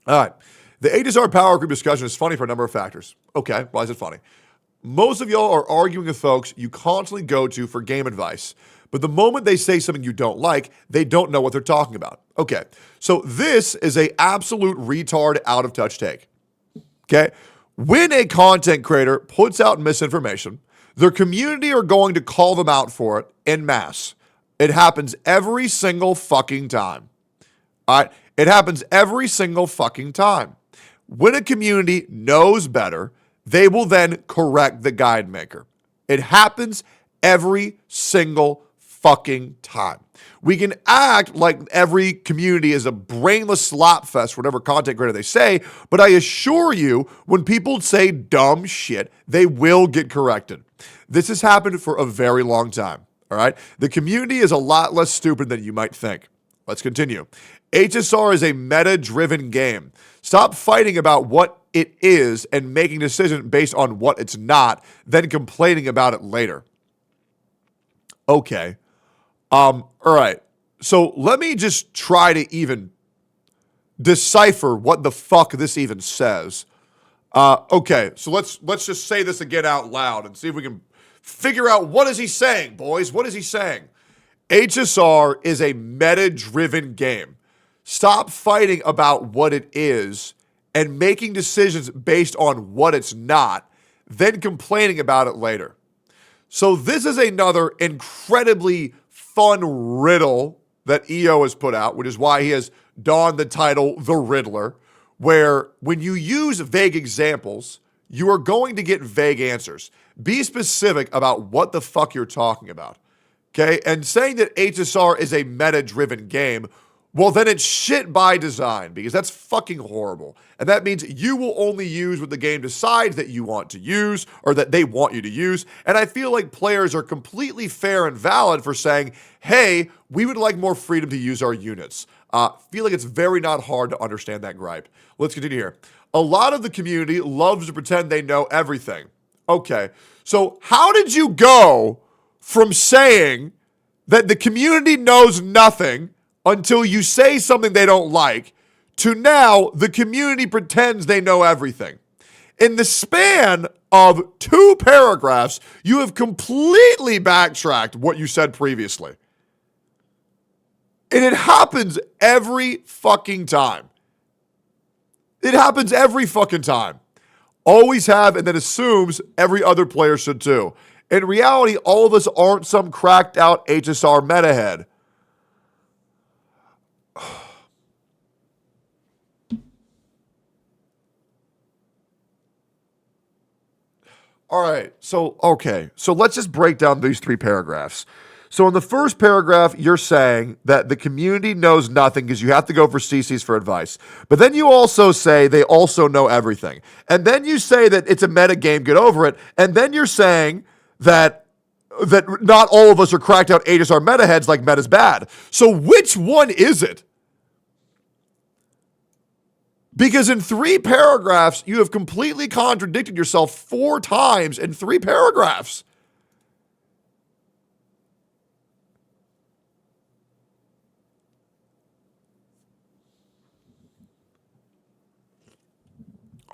All right. The HSR power group discussion is funny for a number of factors. Okay, why is it funny? Most of y'all are arguing with folks you constantly go to for game advice, but the moment they say something you don't like, they don't know what they're talking about. Okay, so this is a absolute retard out of touch take. Okay? When a content creator puts out misinformation, their community are going to call them out for it en masse. It happens every single fucking time. All right? It happens every single fucking time. When a community knows better, they will then correct the guide maker. It happens every single fucking time. We can act like every community is a brainless slop fest, whatever content creator they say, but I assure you, when people say dumb shit, they will get corrected. This has happened for a very long time, all right? The community is a lot less stupid than you might think. Let's continue. HSR is a meta-driven game. Stop fighting about what it is and making decisions based on what it's not, then complaining about it later. Okay. All right. So let me just try to even decipher what the fuck this even says. Okay. So let's just say this again out loud and see if we can figure out what is he saying, boys. What is he saying? HSR is a meta-driven game. Stop fighting about what it is and making decisions based on what it's not, then complaining about it later. So this is another incredibly fun riddle that EO has put out, which is why he has donned the title The Riddler, where when you use vague examples, you are going to get vague answers. Be specific about what the fuck you're talking about, okay? And saying that HSR is a meta-driven game, well, then it's shit by design because that's fucking horrible. And that means you will only use what the game decides that you want to use or that they want you to use. And I feel like players are completely fair and valid for saying, hey, we would like more freedom to use our units. Feel like it's very not hard to understand that gripe. Let's continue here. A lot of the community loves to pretend they know everything. Okay, so how did you go from saying that the community knows nothing until you say something they don't like, to now the community pretends they know everything. In the span of 2 paragraphs, you have completely backtracked what you said previously. And it happens every fucking time. It happens every fucking time. Always have, and then assumes every other player should too. In reality, all of us aren't some cracked out HSR meta head. All right, so let's just break down these 3 paragraphs. So in the first paragraph, you're saying that the community knows nothing because you have to go for CCs for advice. But then you also say they also know everything. And then you say that it's a meta game, get over it. And then you're saying that not all of us are cracked out HSR meta heads like meta's bad. So which one is it? Because in 3 paragraphs, you have completely contradicted yourself 4 times in 3 paragraphs.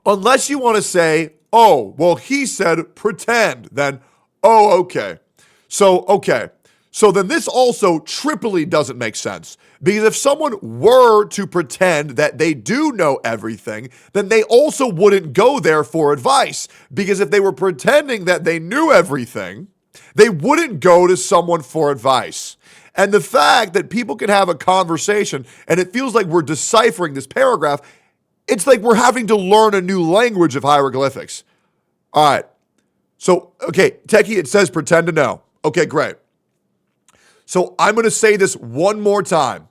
Unless you want to say, oh, well, he said pretend, then, oh, okay. So then this also triply doesn't make sense. Because if someone were to pretend that they do know everything, then they also wouldn't go there for advice. Because if they were pretending that they knew everything, they wouldn't go to someone for advice. And the fact that people can have a conversation and it feels like we're deciphering this paragraph, it's like we're having to learn a new language of hieroglyphics. All right. So, okay, Techie, it says pretend to know. Okay, great. So I'm going to say this one more time.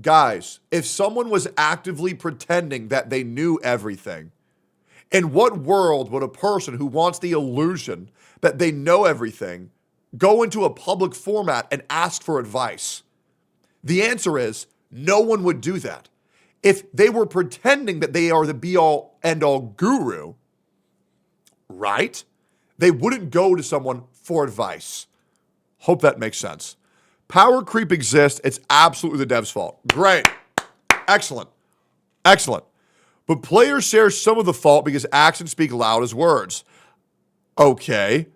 Guys, if someone was actively pretending that they knew everything, in what world would a person who wants the illusion that they know everything go into a public format and ask for advice? The answer is no one would do that. If they were pretending that they are the be-all, end-all guru, right? They wouldn't go to someone for advice. Hope that makes sense. Power creep exists. It's absolutely the dev's fault. Great. Excellent. Excellent. But players share some of the fault because actions speak loud as words. Okay.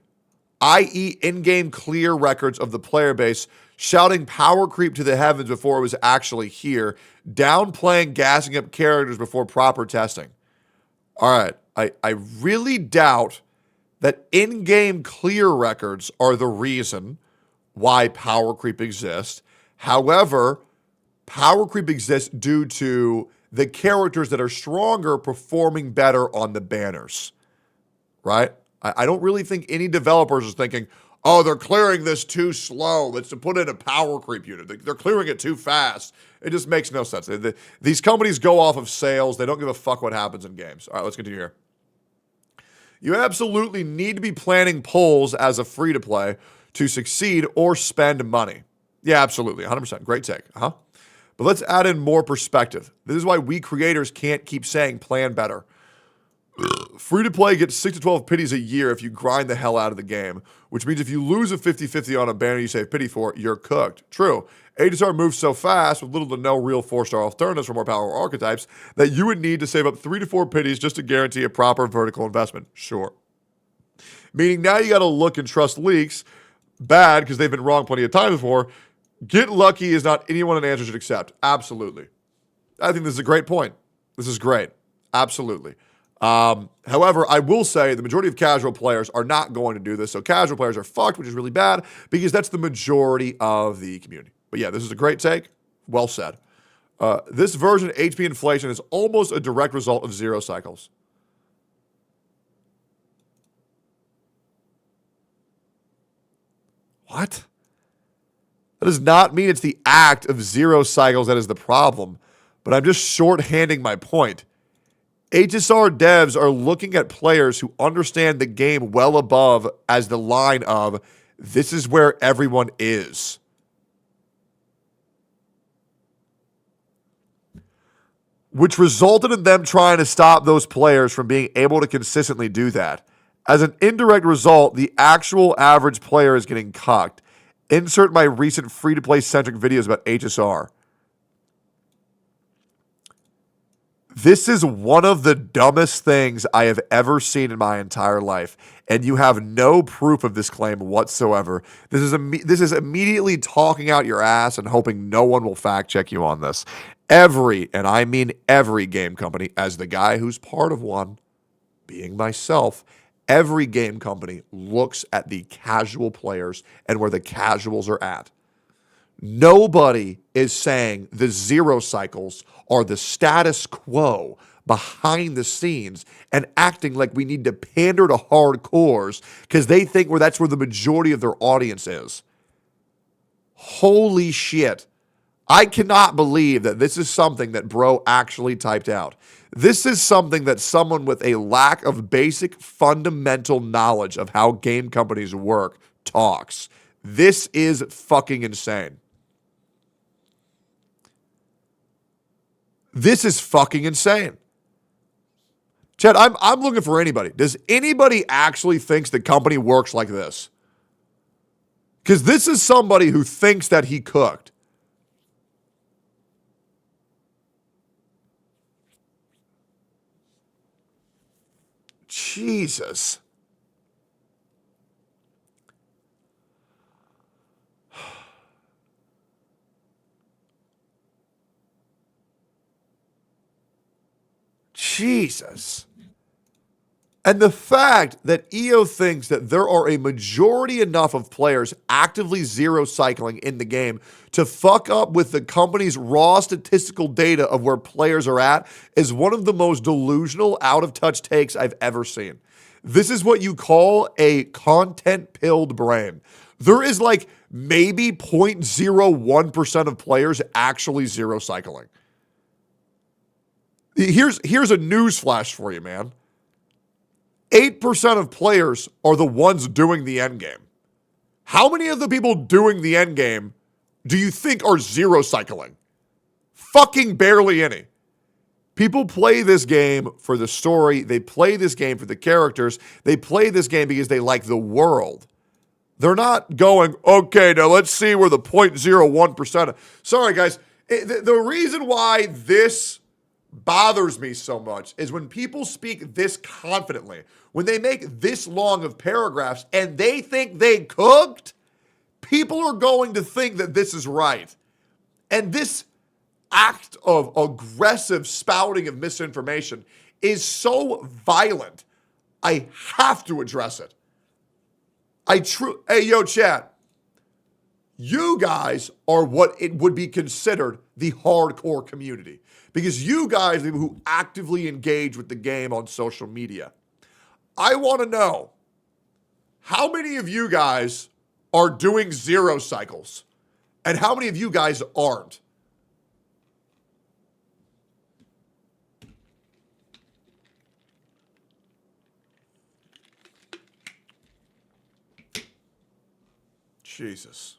I.e. in-game clear records of the player base shouting power creep to the heavens before it was actually here, downplaying, gassing up characters before proper testing. All right, I really doubt that in-game clear records are the reason why power creep exists. However, power creep exists due to the characters that are stronger performing better on the banners, right? I don't really think any developers is thinking, oh, they're clearing this too slow. Let's put in a power creep unit. They're clearing it too fast. It just makes no sense. These companies go off of sales. They don't give a fuck what happens in games. All right, let's continue here. You absolutely need to be planning polls as a free-to-play to succeed or spend money. Yeah, absolutely. 100%. Great take. But let's add in more perspective. This is why we creators can't keep saying plan better. Free-to-play gets 6 to 12 pities a year if you grind the hell out of the game, which means if you lose a 50-50 on a banner you save pity for, you're cooked. True. HSR moves so fast with little to no real 4-star alternatives for more powerful archetypes that you would need to save up 3 to 4 pities just to guarantee a proper vertical investment. Sure. Meaning now you got to look and trust leaks. Bad, because they've been wrong plenty of times before. Get lucky is not anyone an answer should accept. Absolutely. I think this is a great point. This is great. Absolutely. However, I will say the majority of casual players are not going to do this. So casual players are fucked, which is really bad because that's the majority of the community. But yeah, this is a great take. Well said. This version of HP inflation is almost a direct result of zero cycles. What? That does not mean it's the act of zero cycles that is the problem, but I'm just shorthanding my point. HSR devs are looking at players who understand the game well above as the line of, this is where everyone is. Which resulted in them trying to stop those players from being able to consistently do that. As an indirect result, the actual average player is getting cucked. Insert my recent free-to-play centric videos about HSR. This is one of the dumbest things I have ever seen in my entire life, and you have no proof of this claim whatsoever. This is immediately talking out your ass and hoping no one will fact check you on this. Every, and I mean every game company, as the guy who's part of one, being myself, every game company looks at the casual players and where the casuals are at. Nobody is saying the zero cycles are the status quo behind the scenes and acting like we need to pander to hardcores because they think that's where the majority of their audience is. Holy shit. I cannot believe that this is something that bro actually typed out. This is something that someone with a lack of basic fundamental knowledge of how game companies work talks. This is fucking insane. This is fucking insane. Chad, I'm looking for anybody. Does anybody actually thinks the company works like this? Because this is somebody who thinks that he cooked. Jesus. Jesus. And the fact that EO thinks that there are a majority enough of players actively zero cycling in the game to fuck up with the company's raw statistical data of where players are at is one of the most delusional, out of touch takes I've ever seen. This is what you call a content-pilled brain. There is like maybe 0.01% of players actually zero cycling. Here's a news flash for you, man. 8% of players are the ones doing the end game. How many of the people doing the end game do you think are zero cycling? Fucking barely any. People play this game for the story. They play this game for the characters. They play this game because they like the world. They're not going, okay, now let's see where the 0.01%. Sorry, guys. The reason why this bothers me so much is when people speak this confidently, when they make this long of paragraphs and they think they cooked, people are going to think that this is right. And this act of aggressive spouting of misinformation is so violent, I have to address it. Hey, yo, chat. You guys are what it would be considered the hardcore community. Because you guys are people who actively engage with the game on social media. I want to know, how many of you guys are doing zero cycles? And how many of you guys aren't? Jesus.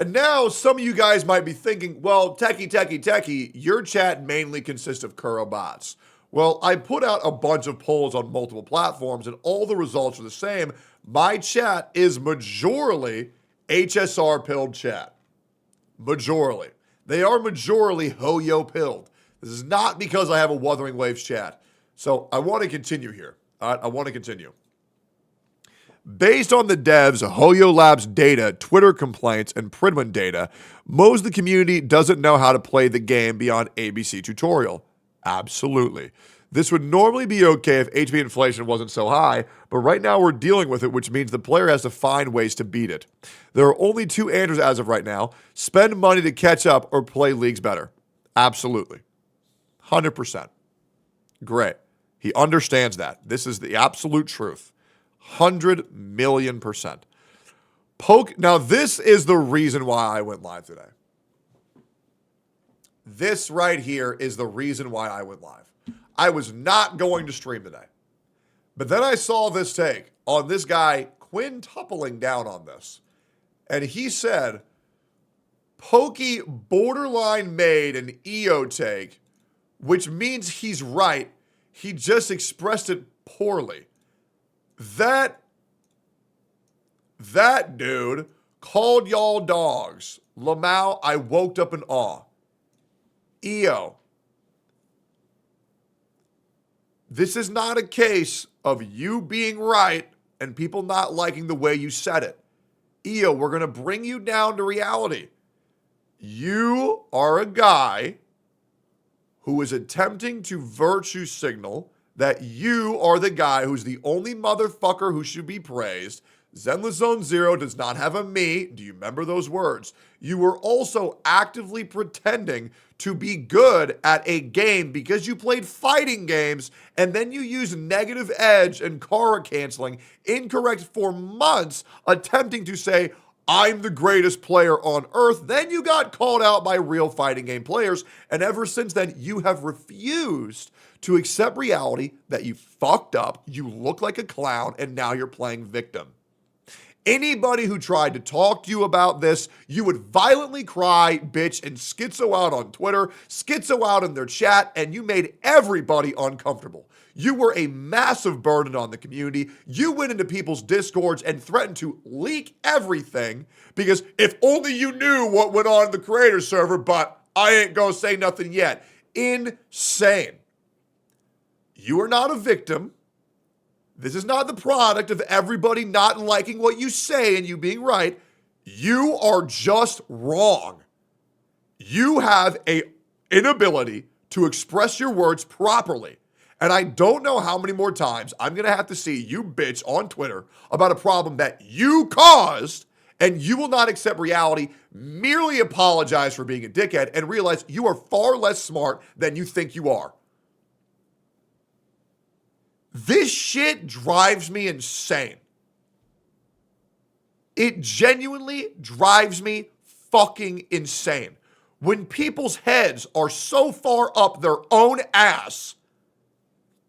And now some of you guys might be thinking, well, techie, your chat mainly consists of Kuro bots. Well, I put out a bunch of polls on multiple platforms and all the results are the same. My chat is majorly HSR pilled chat. Majorly. They are majorly Hoyo pilled. This is not because I have a Wuthering Waves chat. So I want to continue here. All right, I want to continue. Based on the devs, Hoyo Labs data, Twitter complaints, and Pridwin data, most of the community doesn't know how to play the game beyond ABC tutorial. Absolutely. This would normally be okay if HP inflation wasn't so high, but right now we're dealing with it, which means the player has to find ways to beat it. There are only two answers as of right now. Spend money to catch up or play leagues better. Absolutely. 100%. Great. He understands that. This is the absolute truth. 100,000,000%. Now, this is the reason why I went live today. This right here is the reason why I went live. I was not going to stream today. But then I saw this take on this guy quintupling down on this. And he said, Pokey borderline made an EO take, which means he's right. He just expressed it poorly. That dude called y'all dogs. Lamau, I woke up in awe. EO. This is not a case of you being right and people not liking the way you said it. EO, we're going to bring you down to reality. You are a guy who is attempting to virtue signal that you are the guy who's the only motherfucker who should be praised. Zenless Zone Zero does not have a me. Do you remember those words? You were also actively pretending to be good at a game because you played fighting games and then you used negative edge and Kara canceling incorrect for months, attempting to say, I'm the greatest player on earth. Then you got called out by real fighting game players. And ever since then, you have refused to accept reality that you fucked up, you look like a clown, and now you're playing victim. Anybody who tried to talk to you about this, you would violently cry, bitch, and schizo out on Twitter, schizo out in their chat, and you made everybody uncomfortable. You were a massive burden on the community. You went into people's discords and threatened to leak everything because if only you knew what went on in the creator server, but I ain't gonna say nothing yet. Insane. You are not a victim. This is not the product of everybody not liking what you say and you being right. You are just wrong. You have an inability to express your words properly. And I don't know how many more times I'm going to have to see you bitch on Twitter about a problem that you caused, and you will not accept reality, merely apologize for being a dickhead, and realize you are far less smart than you think you are. This shit drives me insane. It genuinely drives me fucking insane. When people's heads are so far up their own ass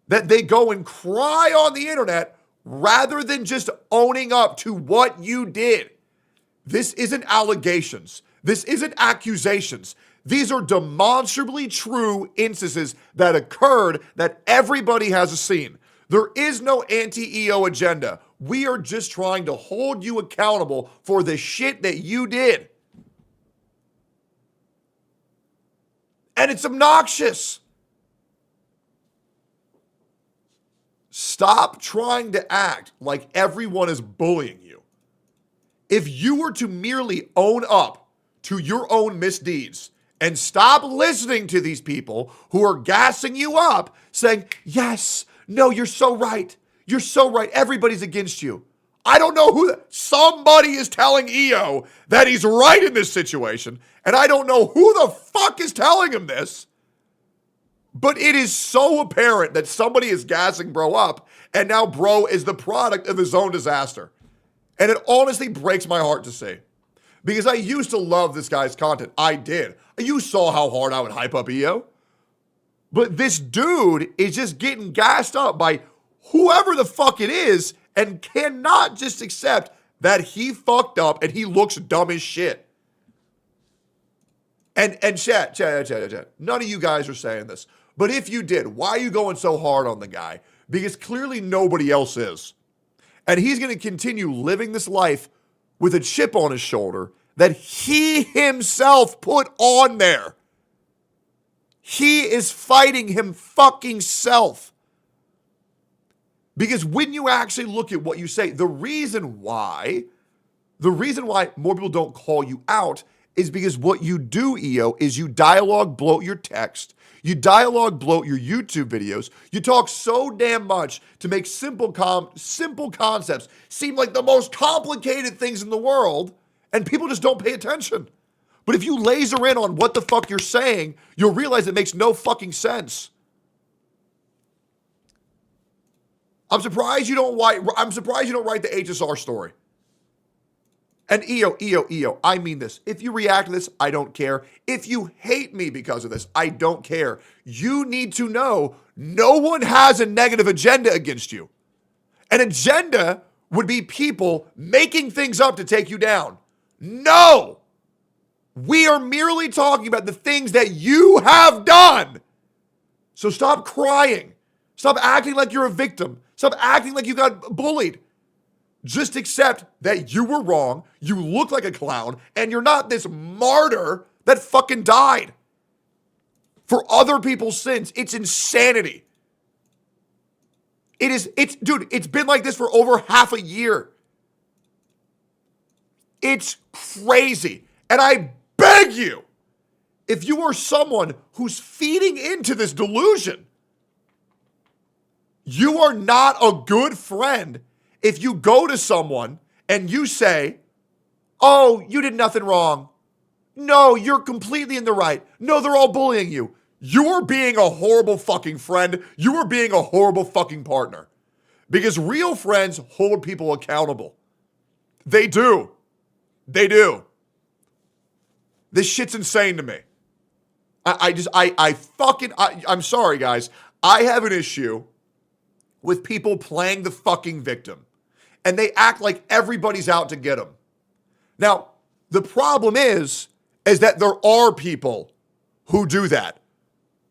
that they go and cry on the internet rather than just owning up to what you did. This isn't allegations. This isn't accusations. These are demonstrably true instances that occurred that everybody has seen. There is no anti-EO agenda. We are just trying to hold you accountable for the shit that you did. And it's obnoxious. Stop trying to act like everyone is bullying you. If you were to merely own up to your own misdeeds and stop listening to these people who are gassing you up, saying, yes, no, you're so right. You're so right. Everybody's against you. I don't know who, somebody is telling EO that he's right in this situation, and I don't know who the fuck is telling him this. But it is so apparent that somebody is gassing bro up, and now bro is the product of his own disaster. And it honestly breaks my heart to see. Because I used to love this guy's content. I did. You saw how hard I would hype up EO. But this dude is just getting gassed up by whoever the fuck it is and cannot just accept that he fucked up and he looks dumb as shit. And chat. None of you guys are saying this. But if you did, why are you going so hard on the guy? Because clearly nobody else is. And he's going to continue living this life with a chip on his shoulder that he himself put on there. He is fighting him fucking self. Because when you actually look at what you say, the reason why more people don't call you out is because what you do, EO, is you dialogue bloat your text. You dialogue bloat your YouTube videos. You talk so damn much to make simple concepts seem like the most complicated things in the world, and people just don't pay attention. But if you laser in on what the fuck you're saying, you'll realize it makes no fucking sense. I'm surprised you don't write the HSR story. And EO, I mean this. If you react to this, I don't care. If you hate me because of this, I don't care. You need to know no one has a negative agenda against you. An agenda would be people making things up to take you down. No! We are merely talking about the things that you have done. So stop crying. Stop acting like you're a victim. Stop acting like you got bullied. Just accept that you were wrong, you look like a clown, and you're not this martyr that fucking died for other people's sins. It's insanity. Dude, it's been like this for over half a year. It's crazy. And I beg you, if you are someone who's feeding into this delusion, you are not a good friend if you go to someone and you say, oh, you did nothing wrong. No, you're completely in the right. No, they're all bullying you. You are being a horrible fucking friend. You are being a horrible fucking partner. Because real friends hold people accountable. They do. They do. This shit's insane to me. I'm sorry, guys. I have an issue with people playing the fucking victim. And they act like everybody's out to get them. Now, the problem is that there are people who do that.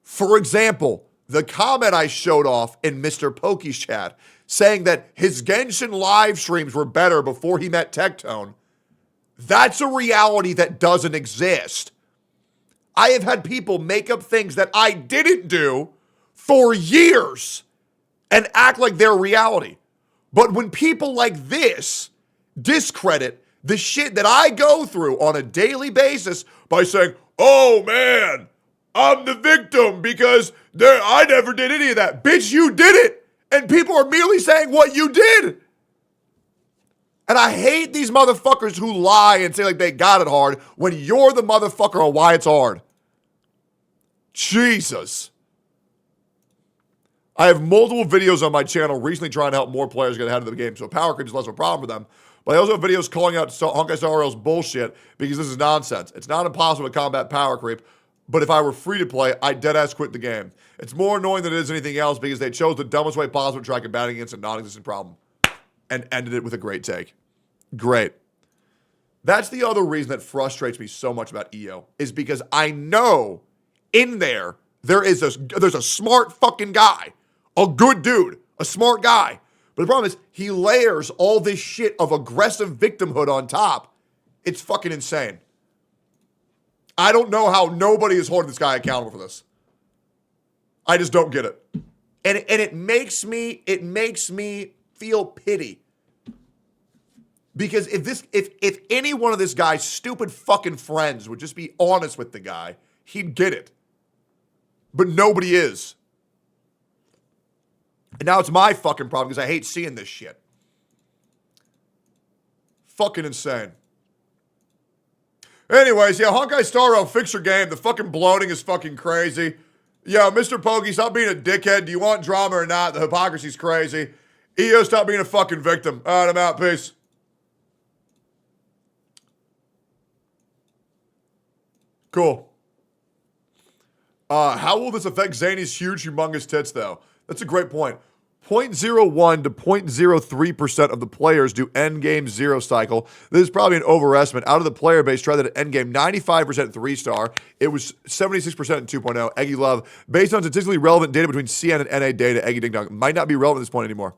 For example, the comment I showed off in Mr. Pokey's chat saying that his Genshin live streams were better before he met Tectone. That's a reality that doesn't exist. I have had people make up things that I didn't do for years and act like they're reality. But when people like this discredit the shit that I go through on a daily basis by saying, oh man, I'm the victim because I never did any of that. Bitch, you did it. And people are merely saying what you did. And I hate these motherfuckers who lie and say like they got it hard when you're the motherfucker on why it's hard. Jesus. I have multiple videos on my channel recently trying to help more players get ahead of the game, so power creep is less of a problem for them. But I also have videos calling out Honkai Star Rail's bullshit because this is nonsense. It's not impossible to combat power creep, but if I were free to play, I'd deadass quit the game. It's more annoying than it is anything else because they chose the dumbest way possible to try combating against a non-existent problem and ended it with a great take. Great. That's the other reason that frustrates me so much about EO is because I know in there's a smart fucking guy, a good dude, a smart guy. But the problem is he layers all this shit of aggressive victimhood on top. It's fucking insane. I don't know how nobody is holding this guy accountable for this. I just don't get it. And it makes me feel pity. Because if any one of this guy's stupid fucking friends would just be honest with the guy, he'd get it. But nobody is. And now it's my fucking problem because I hate seeing this shit. Fucking insane. Anyways, yeah, Honkai Star Rail, fix your game. The fucking bloating is fucking crazy. Yo, Mr. Pokey, stop being a dickhead. Do you want drama or not? The hypocrisy's crazy. EO, stop being a fucking victim. All right, I'm out. Peace. Cool. How will this affect Zany's huge, humongous tits, though? That's a great point. 0.01 to 0.03% of the players do endgame zero cycle. This is probably an overestimate. Out of the player base, try that at endgame. 95% 3-star. It was 76% in 2.0. Eggy Love. Based on statistically relevant data between CN and NA data, Eggy Ding Dong might not be relevant at this point anymore.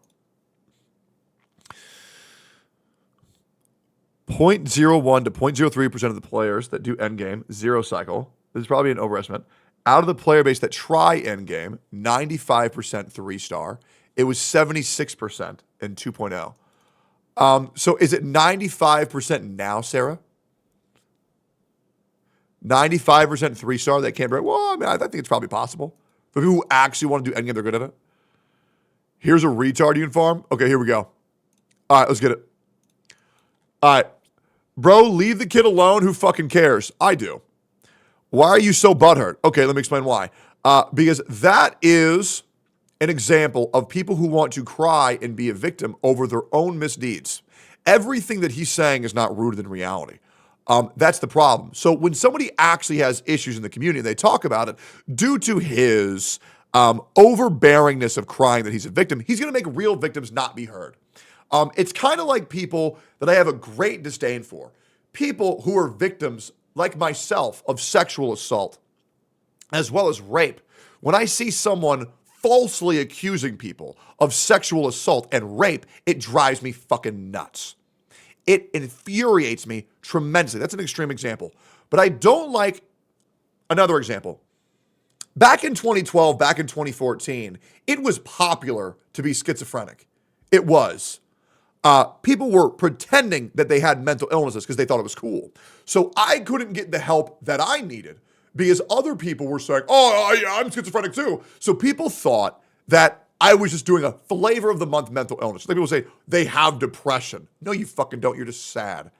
0.01 to 0.03% of the players that do endgame zero cycle. This is probably an overestimate. Out of the player base that try endgame, 95% 3-star. It was 76% in 2.0. So is it 95% now, Sarah? 95% 3-star that can't break? Well, I mean, I think it's probably possible. For people who actually want to do endgame, they're good at it. Here's a retard you can farm. Okay, here we go. All right, let's get it. All right. Bro, leave the kid alone. Who fucking cares? I do. Why are you so butthurt? Okay, let me explain why. Because that is an example of people who want to cry and be a victim over their own misdeeds. Everything that he's saying is not rooted in reality. That's the problem. So when somebody actually has issues in the community, they talk about it due to his overbearingness of crying that he's a victim. He's going to make real victims not be heard. It's kind of like people that I have a great disdain for. People who are victims, like myself, of sexual assault, as well as rape. When I see someone falsely accusing people of sexual assault and rape, it drives me fucking nuts. It infuriates me tremendously. That's an extreme example. But I don't like another example. Back in 2012, back in 2014, it was popular to be schizophrenic. It was. People were pretending that they had mental illnesses because they thought it was cool. So I couldn't get the help that I needed because other people were saying, oh, yeah, I'm schizophrenic too. So people thought that I was just doing a flavor of the month mental illness. Like people say, they have depression. No, you fucking don't. You're just sad.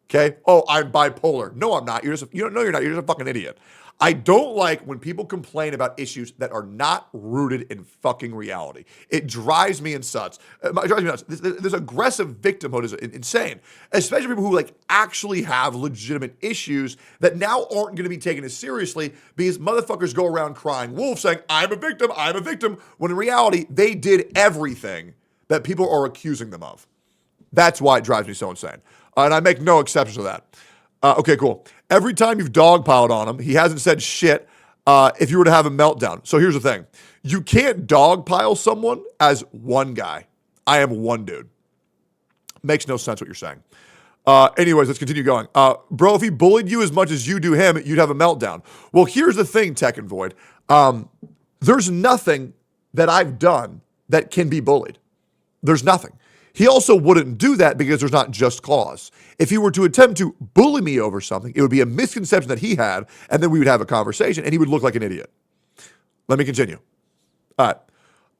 Okay? Oh, I'm bipolar. No, I'm not. You're just you're not. You're just a fucking idiot. I don't like when people complain about issues that are not rooted in fucking reality. It drives me nuts. It drives me nuts. This aggressive victimhood is insane, especially people who like actually have legitimate issues that now aren't going to be taken as seriously because motherfuckers go around crying wolf saying, I'm a victim, when in reality, they did everything that people are accusing them of. That's why it drives me so insane. And I make no exceptions to that. Okay, cool. Every time you've dogpiled on him, he hasn't said shit if you were to have a meltdown. So here's the thing. You can't dogpile someone as one guy. I am one dude. Makes no sense what you're saying. Anyways, let's continue going. Bro, if he bullied you as much as you do him, you'd have a meltdown. Well, here's the thing, Tech and Void. There's nothing that I've done that can be bullied. There's nothing. He also wouldn't do that because there's not just cause. If he were to attempt to bully me over something, it would be a misconception that he had, and then we would have a conversation, and he would look like an idiot. Let me continue. All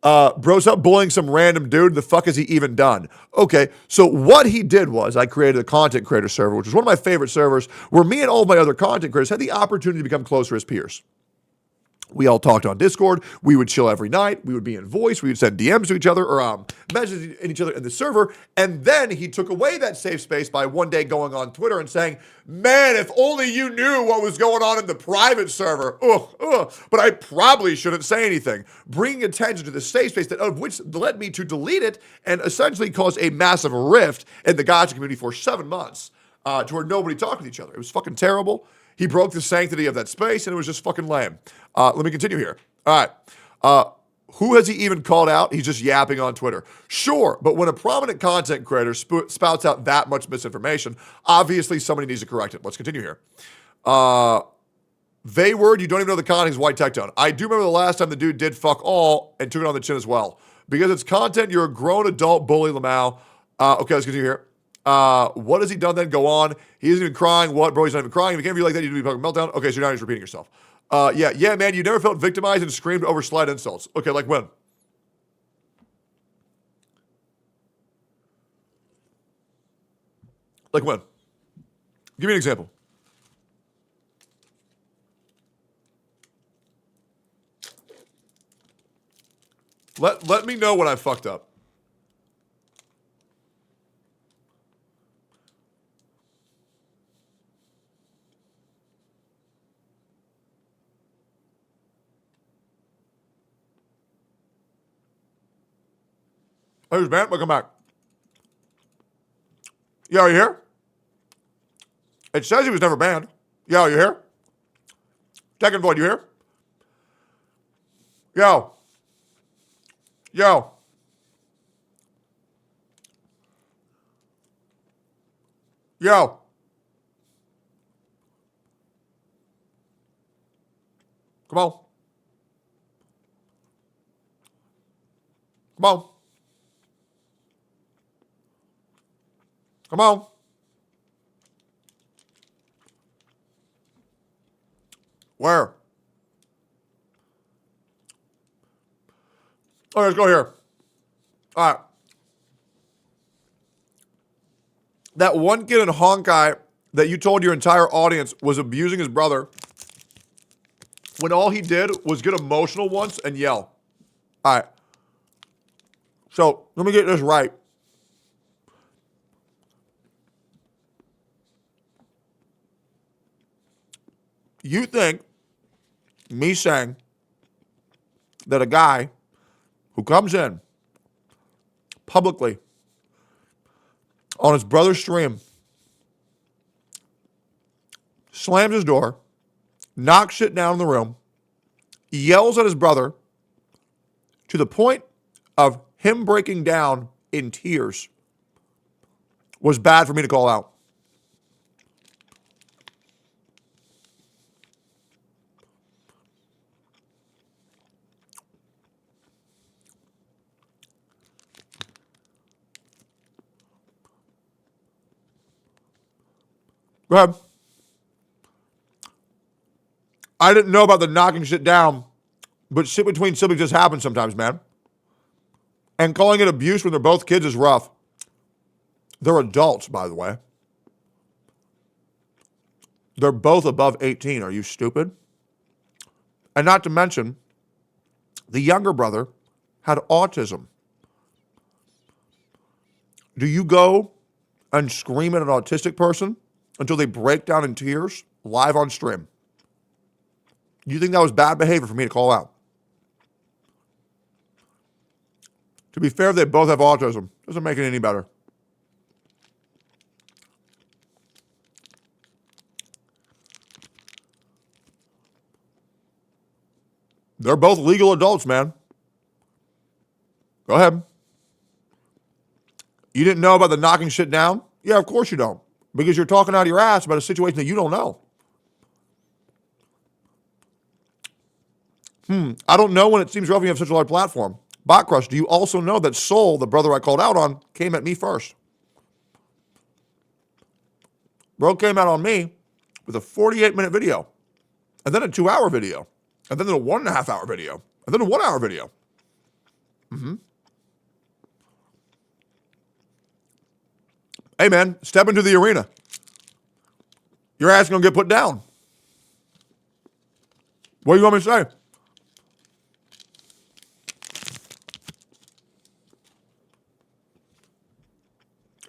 right. Bro, stop bullying some random dude. The fuck has he even done? Okay, so what he did was I created a content creator server, which was one of my favorite servers, where me and all of my other content creators had the opportunity to become closer as peers. We all talked on Discord. We would chill every night. We would be in voice. We would send DMs to each other or messages in each other in the server. And then he took away that safe space by one day going on Twitter and saying, man, if only you knew what was going on in the private server. But I probably shouldn't say anything. Bringing attention to the safe space, of which led me to delete it and essentially cause a massive rift in the Gacha community for 7 months to where nobody talked with each other. It was fucking terrible. He broke the sanctity of that space, and it was just fucking lame. Let me continue here. All right. Who has he even called out? He's just yapping on Twitter. Sure, but when a prominent content creator spouts out that much misinformation, obviously somebody needs to correct it. Let's continue here. They word, you don't even know the context of White Tectone. I do remember the last time the dude did fuck all and took it on the chin as well. Because it's content, you're a grown adult bully, Lamau. Okay, let's continue here. What has he done then? Go on. He isn't even crying. What, bro? He's not even crying. If you can't be like that, you'd be fucking meltdown. Okay, so now you're just repeating yourself. Yeah, man, you never felt victimized and screamed over slight insults. Okay, like when? Like when? Give me an example. Let me know when I fucked up. Hey, man, welcome back. Yo, are you here? It says he was never banned. Yo, you here? Tech and Void, you here? Yo. Yo. Yo. Come on. Come on. Come on. Where? Okay, let's go here. All right. That one kid in Honkai that you told your entire audience was abusing his brother when all he did was get emotional once and yell. All right. So let me get this right. You think me saying that a guy who comes in publicly on his brother's stream, slams his door, knocks shit down in the room, yells at his brother, to the point of him breaking down in tears was bad for me to call out. Go ahead. I didn't know about the knocking shit down, but shit between siblings just happens sometimes, man. And calling it abuse when they're both kids is rough. They're adults, by the way. They're both above 18. Are you stupid? And not to mention, the younger brother had autism. Do you go and scream at an autistic person until they break down in tears live on stream? You think that was bad behavior for me to call out? To be fair, they both have autism. Doesn't make it any better. They're both legal adults, man. Go ahead. You didn't know about the knocking shit down? Yeah, of course you don't. Because you're talking out of your ass about a situation that you don't know. I don't know when it seems rough when you have such a large platform. Bot Crush, do you also know that Soul, the brother I called out on, came at me first? Bro came out on me with a 48-minute video, and then a 2-hour video, and then a 1.5-hour video, and then a 1-hour video. Hey, man, step into the arena. Your ass going to get put down. What do you want me to say?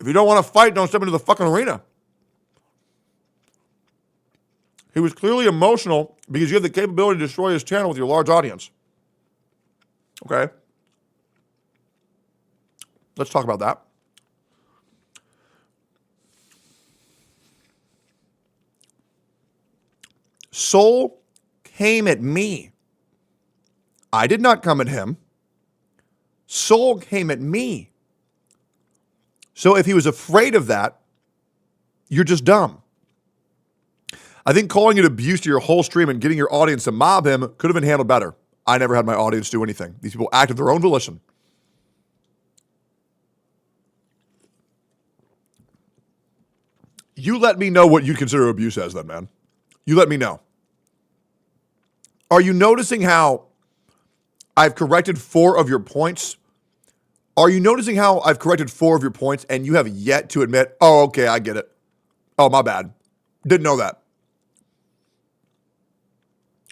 If you don't want to fight, don't step into the fucking arena. He was clearly emotional because you have the capability to destroy his channel with your large audience. Okay. Let's talk about that. Soul came at me. I did not come at him. Soul came at me. So if he was afraid of that, you're just dumb. I think calling it abuse to your whole stream and getting your audience to mob him could have been handled better. I never had my audience do anything. These people act of their own volition. You let me know what you'd consider abuse as then, man. You let me know. Are you noticing how I've corrected 4 of your points? Are you noticing how I've corrected 4 of your points and you have yet to admit, oh, okay, I get it. Oh, my bad. Didn't know that.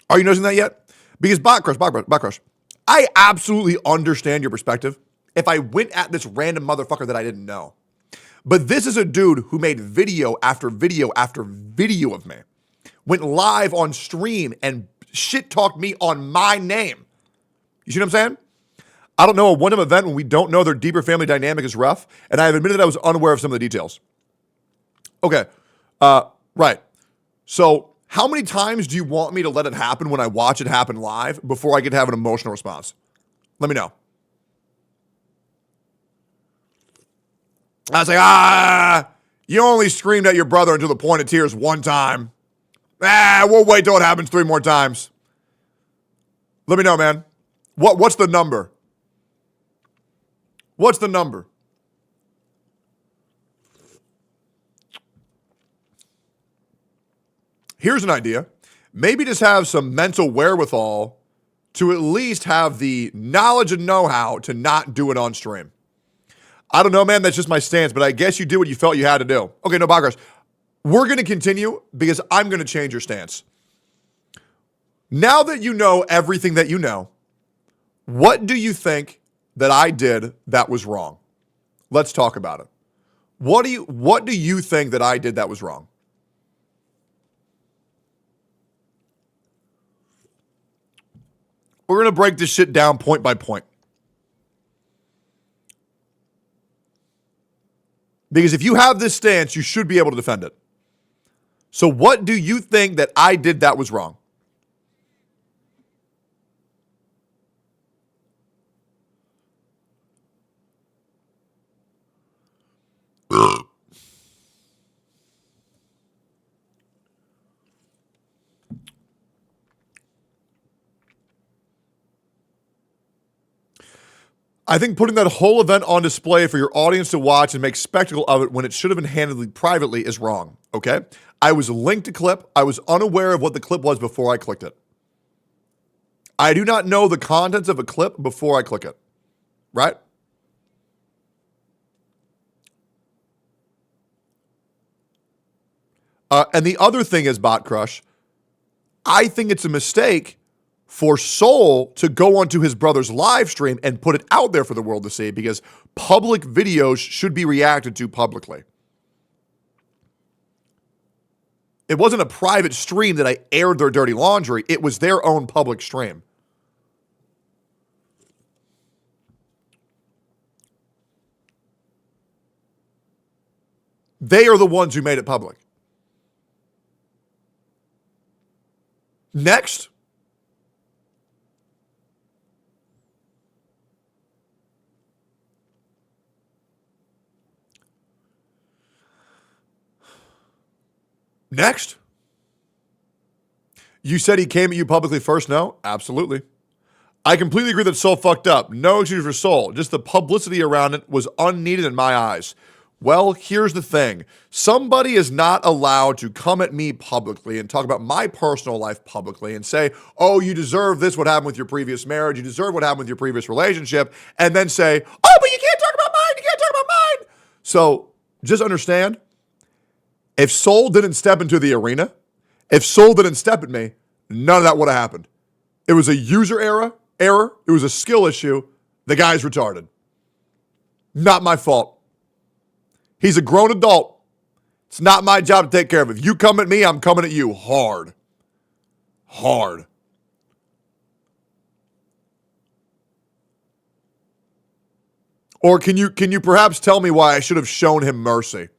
Are you noticing that yet? Because Bot Crush, I absolutely understand your perspective if I went at this random motherfucker that I didn't know. But this is a dude who made video after video after video of me. Went live on stream and shit talked me on my name. You see what I'm saying? I don't know, a one-time event when we don't know their deeper family dynamic is rough, and I have admitted that I was unaware of some of the details. Okay, right. So how many times do you want me to let it happen when I watch it happen live before I get to have an emotional response? Let me know. I was like, you only screamed at your brother until the point of tears one time. We'll wait till it happens 3 more times. Let me know, man. What's the number? What's the number? Here's an idea. Maybe just have some mental wherewithal to at least have the knowledge and know-how to not do it on stream. I don't know, man. That's just my stance, but I guess you did what you felt you had to do. Okay, no progress. We're going to continue because I'm going to change your stance. Now that you know everything that you know, what do you think that I did that was wrong? Let's talk about it. What do you think that I did that was wrong? We're going to break this shit down point by point. Because if you have this stance, you should be able to defend it. So what do you think that I did that was wrong? I think putting that whole event on display for your audience to watch and make spectacle of it when it should have been handled privately is wrong, okay? I was linked a clip. I was unaware of what the clip was before I clicked it. I do not know the contents of a clip before I click it, right? And the other thing is, Bot Crush, I think it's a mistake for Soul to go onto his brother's live stream and put it out there for the world to see, because public videos should be reacted to publicly. It wasn't a private stream that I aired their dirty laundry. It was their own public stream. They are the ones who made it public. Next. Next. You said he came at you publicly first? No? Absolutely. I completely agree that Soul fucked up. No excuse for Soul. Just the publicity around it was unneeded in my eyes. Well, here's the thing. Somebody is not allowed to come at me publicly and talk about my personal life publicly and say, oh, you deserve this, what happened with your previous marriage, you deserve what happened with your previous relationship, and then say, oh, but you can't talk about mine, you can't talk about mine. So just understand, if Soul didn't step into the arena, if Soul didn't step at me, none of that would have happened. It was a user error. It was a skill issue. The guy's retarded. Not my fault. He's a grown adult. It's not my job to take care of. If you come at me, I'm coming at you hard. Hard. Or can you perhaps tell me why I should have shown him mercy?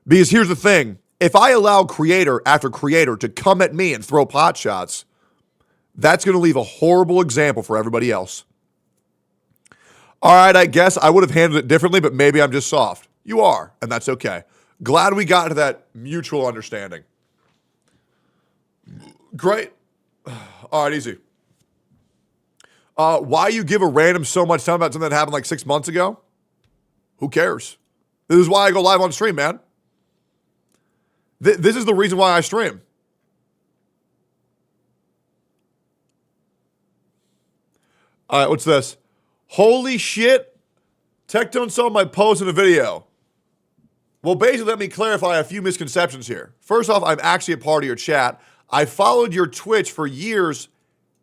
Because here's the thing. If I allow creator after creator to come at me and throw pot shots, that's going to leave a horrible example for everybody else. All right, I guess I would have handled it differently, but maybe I'm just soft. You are, and that's okay. Glad we got to that mutual understanding. Great. All right, easy. Why you give a random so much time about something that happened like 6 months ago? Who cares? This is why I go live on stream, man. This is the reason why I stream. All right, what's this? Holy shit. Tectone saw my post in a video. Well, basically, let me clarify a few misconceptions here. First off, I'm actually a part of your chat. I followed your Twitch for years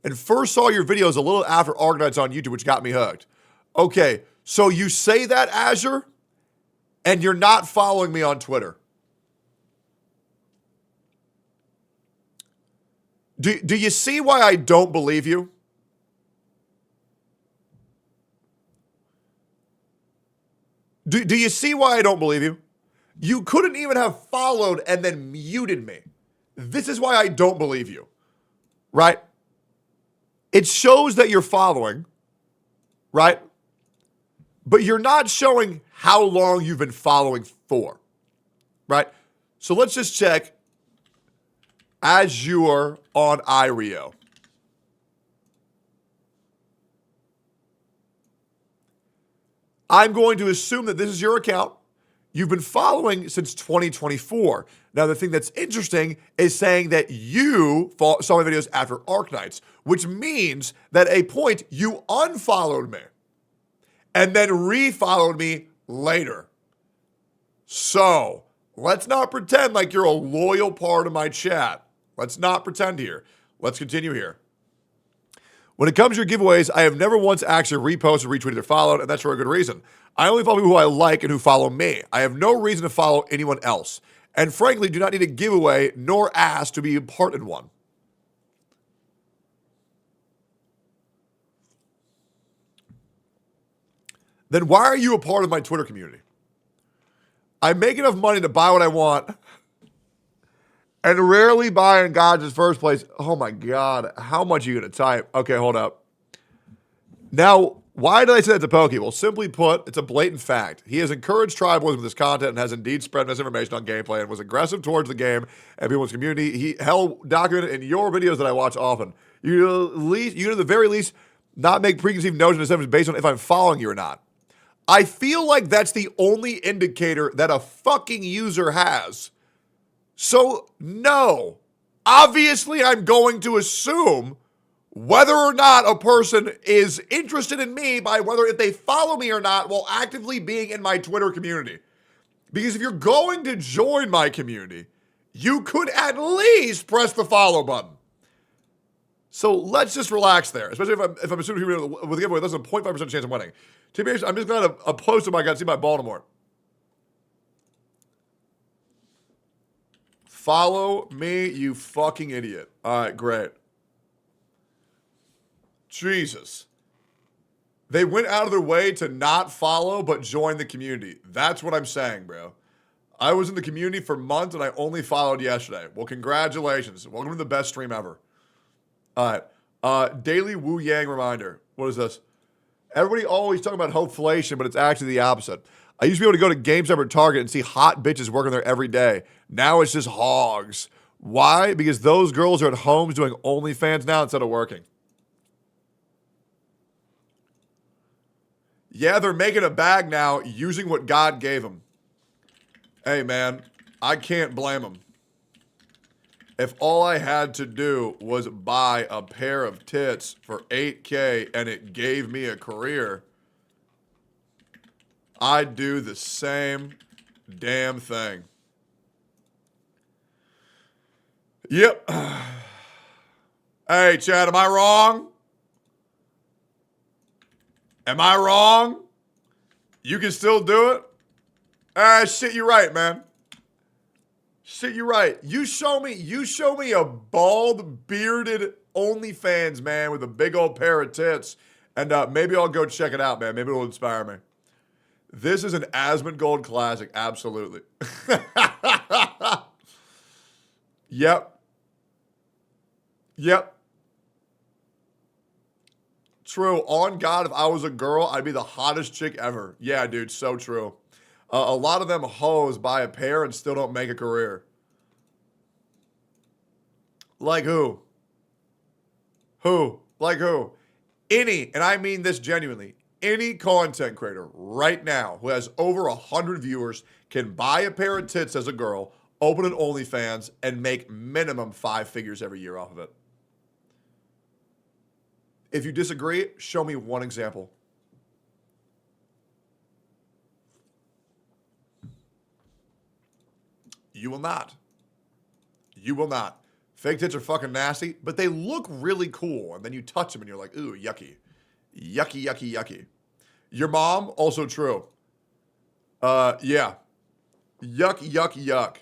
and first saw your videos a little after Arknights on YouTube, which got me hooked. Okay, so you say that, Azure, and you're not following me on Twitter. Do you see why I don't believe you? Do you see why I don't believe you? You couldn't even have followed and then muted me. This is why I don't believe you, right? It shows that you're following, right? But you're not showing how long you've been following for, right? So let's just check Azure on iRio. I'm going to assume that this is your account. You've been following since 2024. Now, the thing that's interesting is saying that you saw my videos after Arknights, which means that at a point you unfollowed me and then refollowed me later. So let's not pretend like you're a loyal part of my chat. Let's not pretend here. Let's continue here. When it comes to your giveaways, I have never once actually reposted, retweeted, or followed, and that's for a good reason. I only follow people who I like and who follow me. I have no reason to follow anyone else. And frankly, do not need a giveaway nor ask to be a part in one. Then why are you a part of my Twitter community? I make enough money to buy what I want and rarely buy in God's first place. Oh my God, how much are you going to type? Okay, hold up. Now, Why did I say that to Pokey? Well, simply put, it's a blatant fact. He has encouraged tribalism with his content and has indeed spread misinformation on gameplay and was aggressive towards the game and people's community. He documented in your videos that I watch often. You at the very least not make preconceived notions and assumptions based on if I'm following you or not. I feel like that's the only indicator that a fucking user has. So, no. Obviously, I'm going to assume whether or not a person is interested in me by whether if they follow me or not while actively being in my Twitter community. Because if you're going to join my community, you could at least press the follow button. So let's just relax there, especially if I'm assuming with the giveaway, that's a 0.5% chance of winning. TBH, I'm just going to post on my God, see my Baltimore. Follow me, you fucking idiot. All right, great. Jesus. They went out of their way to not follow, but join the community. That's what I'm saying, bro. I was in the community for months, and I only followed yesterday. Well, congratulations. Welcome to the best stream ever. All right. Daily Wu Yang reminder. What is this? Everybody always talking about hopeflation, but it's actually the opposite. I used to be able to go to GameStop or Target and see hot bitches working there every day. Now it's just hogs. Why? Because those girls are at homes doing OnlyFans now instead of working. Yeah, they're making a bag now using what God gave them. Hey, man, I can't blame them. If all I had to do was buy a pair of tits for $8K and it gave me a career, I'd do the same damn thing. Yep. Hey, Chad, am I wrong? Am I wrong? You can still do it? Shit, you're right, man. Shit, you're right. You show me a bald, bearded OnlyFans man with a big old pair of tits, and maybe I'll go check it out, man. Maybe it'll inspire me. This is an Asmongold classic, absolutely. Yep. Yep. True. On God, if I was a girl, I'd be the hottest chick ever. Yeah, dude, so true. A lot of them hoes buy a pair and still don't make a career. Like who? Who? Like who? Any, and I mean this genuinely, any content creator right now who has over 100 viewers can buy a pair of tits as a girl, open an OnlyFans, and make minimum 5 figures every year off of it. If you disagree, show me one example. You will not. You will not. Fake tits are fucking nasty, but they look really cool. And then you touch them and you're like, ooh, yucky. Yucky, yucky, yucky. Your mom, also true. Yeah. Yuck, yuck, yuck.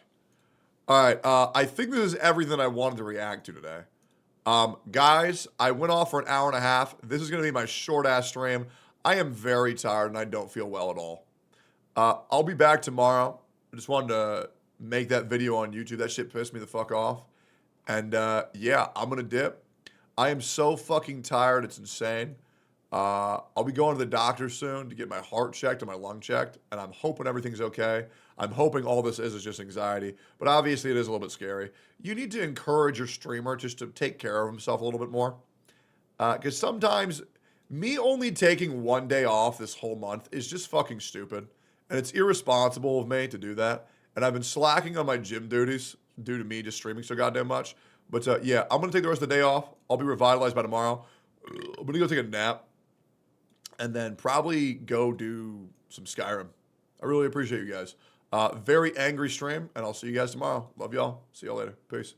All right. I think this is everything I wanted to react to today. Guys, I went off for an hour and a half. This is going to be my short-ass stream. I am very tired and I don't feel well at all. I'll be back tomorrow. I just wanted to make that video on YouTube. That shit pissed me the fuck off. And yeah, I'm going to dip. I am so fucking tired. It's insane. I'll be going to the doctor soon to get my heart checked and my lung checked. And I'm hoping everything's okay. I'm hoping all this is just anxiety. But obviously it is a little bit scary. You need to encourage your streamer just to take care of himself a little bit more. Because sometimes me only taking one day off this whole month is just fucking stupid. And it's irresponsible of me to do that. And I've been slacking on my gym duties due to me just streaming so goddamn much. But yeah, I'm going to take the rest of the day off. I'll be revitalized by tomorrow. I'm going to go take a nap. And then probably go do some Skyrim. I really appreciate you guys. Very angry stream. And I'll see you guys tomorrow. Love y'all. See y'all later. Peace.